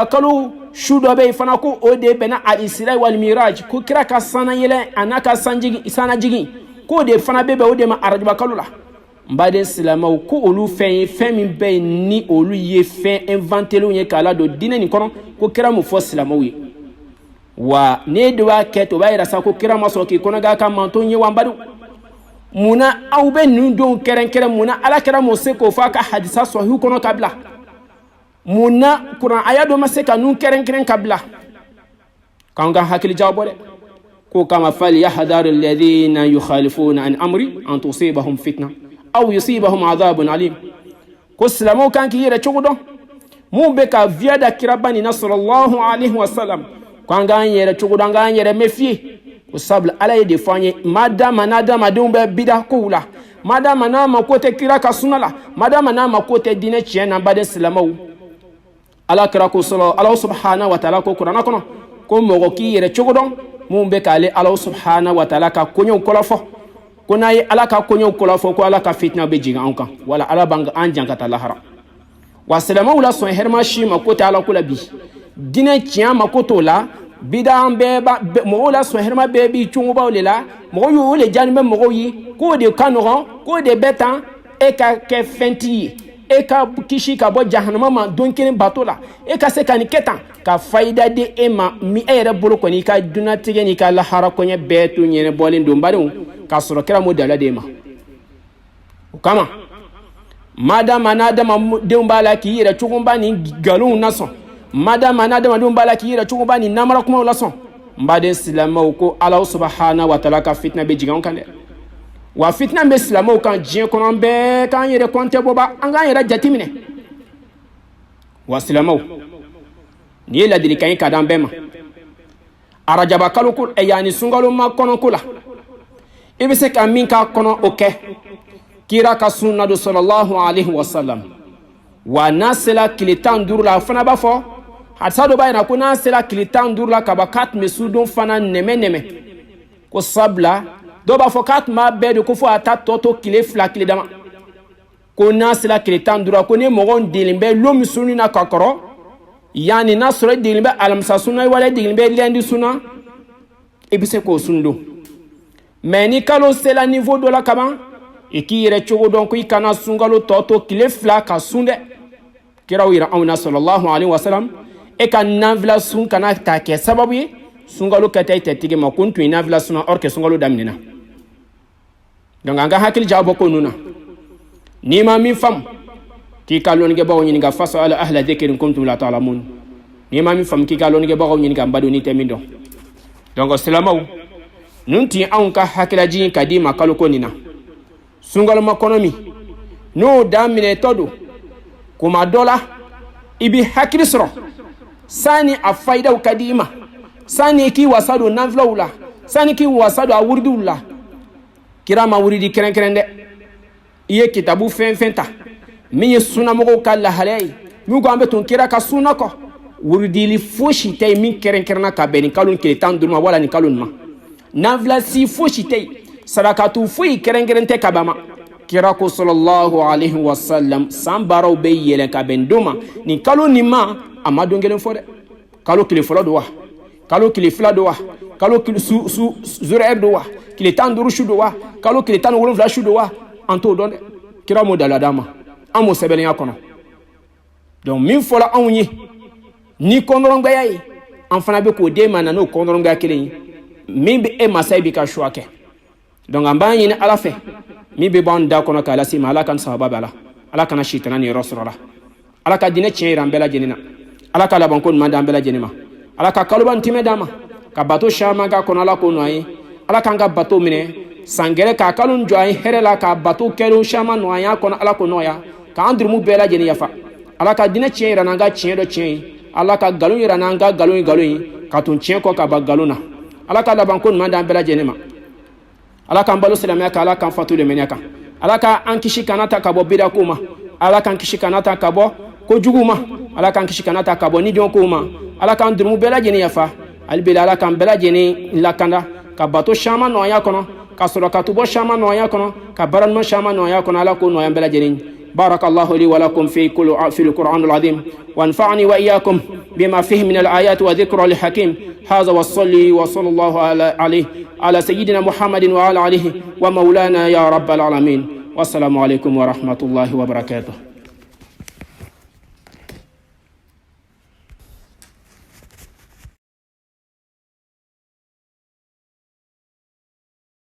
kalu shu do be fana ko o de bena al isra wal miraj ko kira ka sana yele anaka sanjigi sana jigi ko de fana be o de ma arajaba kalu la mbade silama ko olu fen min be ni olu ye fen inventé lu ye kala do dine ni kono ko kira mu fo silama wi wa ne de wa keto ba ira sa ko kira maso ki kono ga ka manto nye wa mbadu muna aw be nun don keren muna ala kira mo se ko fa ka hadisa sahih kono kabla muna quran aya do ma se ka nun keren kabla kan ga hakili jawbo de ko kama fali yahdharu alladhina yukhalifuna an amri an tusibahum fitna aw yusibahum adhabun alim ko silamo kan ki yere chogodo mu be ka via da kirabani na sallallahu alaihi wasallam kan ga yere chogodo ga yere mefie ko sabla ala ye defanye madama dum be bida ko la madama na ma ko te kira ka sunala madama na ma ko te dine chien na bade silamo ala kira ko solo ala subhanahu wa ta'ala ko qur'ana kono ko mo ki yere chogodo mu be ka le ala subhanahu wa ta'ala ka konyo kolofo kuna yi ala ka konyo kolofo ko ala ka fitna be jiga anka wala ala banga anjan ka lahara wa salama wala son herma shi ma ko ta ala kula bi dine kiya ma ko to la bidan be ba mo wala son herma be bi chungu ba wala mo yo le janbe mo yi ko de kanoro ko de betan e ka ke fenti e ka kishi ka bo jahannama ma don ken batola e ka se kan ketan ka faida de e ma mi ere bolo ko ni ka dunati ni ka lahara ko nye betu nyene bolin do mbadun ka soro kira mo dala de ma kama madama nadama de mbala ki yira chugumba ni galun naso madama nadama de mbala ki yira chugumba ni namara kuma wala son mbade silama ko Allah subhanahu wa ta'ala ka fitna be jigan kan wa fitna be silama kan jien kono be kan yere konte boba anga yere jatimine wa silama ni la dili kan ka dan be ma arajaba kalu ko e yani sungalo ma kono kula ibise ka min ka kono oke kira ka sunna do sallallahu alaihi wasallam wa nasla kilitan duru la fana ba fo hadisa dɔ b'a yira ko n'a sera tile 15 la ka ban k'a tun bɛ sudon fana nɛmɛ ko sabula dɔw b'a fɔ k'a tun b'a bɛɛ de ko fo a ta tɔ to tile 2 tile dama ko n'a sera tile 15 ko ni mɔgɔ delen bɛ lo min sunni na ka kɔrɔ yani n'a sɔrɔ delen bɛ alamisa sunna wala delen bɛ lundi sunna i bɛ se k'o sun don mais ni kalo sera niveau dɔ la ka ban i k'i yɛrɛ cogo dɔn ko i kana sunkalo tɔ to tile 2 ka sun dɛ kiraw yira anw na sallallahu alaihi wasallam e ka nafila sun kana ta kɛ sababu ye sunkalo kɛta i tɛ tigɛ ma ko n tun ye nafila sunna or que sunkalo daminɛna donc an ka hakili jabɔ ko ninnu na n'i ma min faamu k'i ka lɔnnikɛbagaw ɲininka fas'alu ahla dhikri in kuntum la ta'lamun n'i ma min faamu k'i ka lɔnnikɛbagaw ɲininka n badon n'i tɛ min dɔn donc silamɛw nun tun anw ka hakilaji ka di ma kalo ko nin na sungaloma kɔnɔ min n'o daminɛtɔ don kuma dɔ la i bɛ hakili sɔrɔ sani a fayidaw ka di i ma sani k'i wasa don nafilaw la sani k'i wasa don a wuridiw la kira ma wuridi kɛrɛnkɛrɛn dɛ i ye kitabu fɛn fɛn ta min ye sunnamɔgɔw ka lahalaya ye min ko an bɛ tun kira ka sunna kɔ wuridili fosi tɛ yen min kɛrɛnkɛrɛnna ka bɛn nin kalo tile 15 ma wala nin kalo nin ma nafila si fosi tɛ yen sarakatu foyi kɛrɛnkɛrɛn tɛ ka ban ma kira ko sallallahu alaihi wasallam san baaraw bɛ yɛlɛ ka bɛn don ma nin kalo nin ma a ma don kelen fɔ dɛ kalo tile fɔlɔ don wa kalo tile 2 don wa kalo zurɛr don wa tile 15 su don wa kalo tile 17 su don wa an t'o dɔn dɛ kira m'o dala d'an ma an m'o sɛbɛnnenya kɔnɔ donc min fɔra anw ye ni kɔnɔrɔngbɛya ye an fana bɛ k'o d'e ma na n'o kɔnɔrɔngbɛya kelen ye min bɛ e masa ye b'i ka choix kɛ donc an b'an ɲini ala fɛ min bɛ b'an da kɔnɔ k'a lase ma ala ka sababa b'a la ala kana sitana ni yɔrɔ sɔrɔ la ala ka diinɛ tiɲɛ yira an bɛɛ lajɛlen na ala ka labanko ɲuman d'an bɛɛ lajɛlen ma ala ka kaloba ni tɛmɛ d'an ma ka bato caman k'a kɔnɔ ala k'o nɔ an ye ala k'an ka bato minɛ san gɛrɛ k'a kalo jɔ an ye hɛrɛ la k'a bato kɛlenw caman nɔ an y'a kɔnɔ ala k'o nɔgɔya k'an durumu bɛɛ lajɛlen yafa ala ka diinɛ tiɲɛ yira n'an ka tiɲɛ dɔ tiɲɛ ye ala ka nkalon yira n'an ka nkalon ye nkalon ye ka tun tiɲɛ kɔ ka ban nkalon na ala ka labanko ɲuman d'an bɛɛ lajɛlen ma ala k'an balo silamɛya kan ala k'an fatu lemɛnɛ kan ala ka an kisi kana ta ka bɔ bidako ma ala k'an kisi kana ta ka bɔ kojugu ma ala k'an kisi kana ta ka bɔ nidɔnkow ma ala k'an durumu bɛɛ lajɛlen yafa hali bi ala k'an bɛɛ lajɛlen lakanda ka bato caman nɔgɔya kɔnɔ ka sɔrɔ ka tubɔ caman nɔgɔya kɔnɔ ka baara ɲuman caman nɔgɔya kɔnɔ ala k'o nɔgɔya bɛɛ lajɛlen بارك الله لي ولكم في القرآن العظيم وانفعني وإياكم بما فيه من الآيات وذكر الحكيم هذا وصلي وصلى الله على سيدنا محمد وعلى آله ومولانا يا رب العالمين والسلام عليكم ورحمة الله وبركاته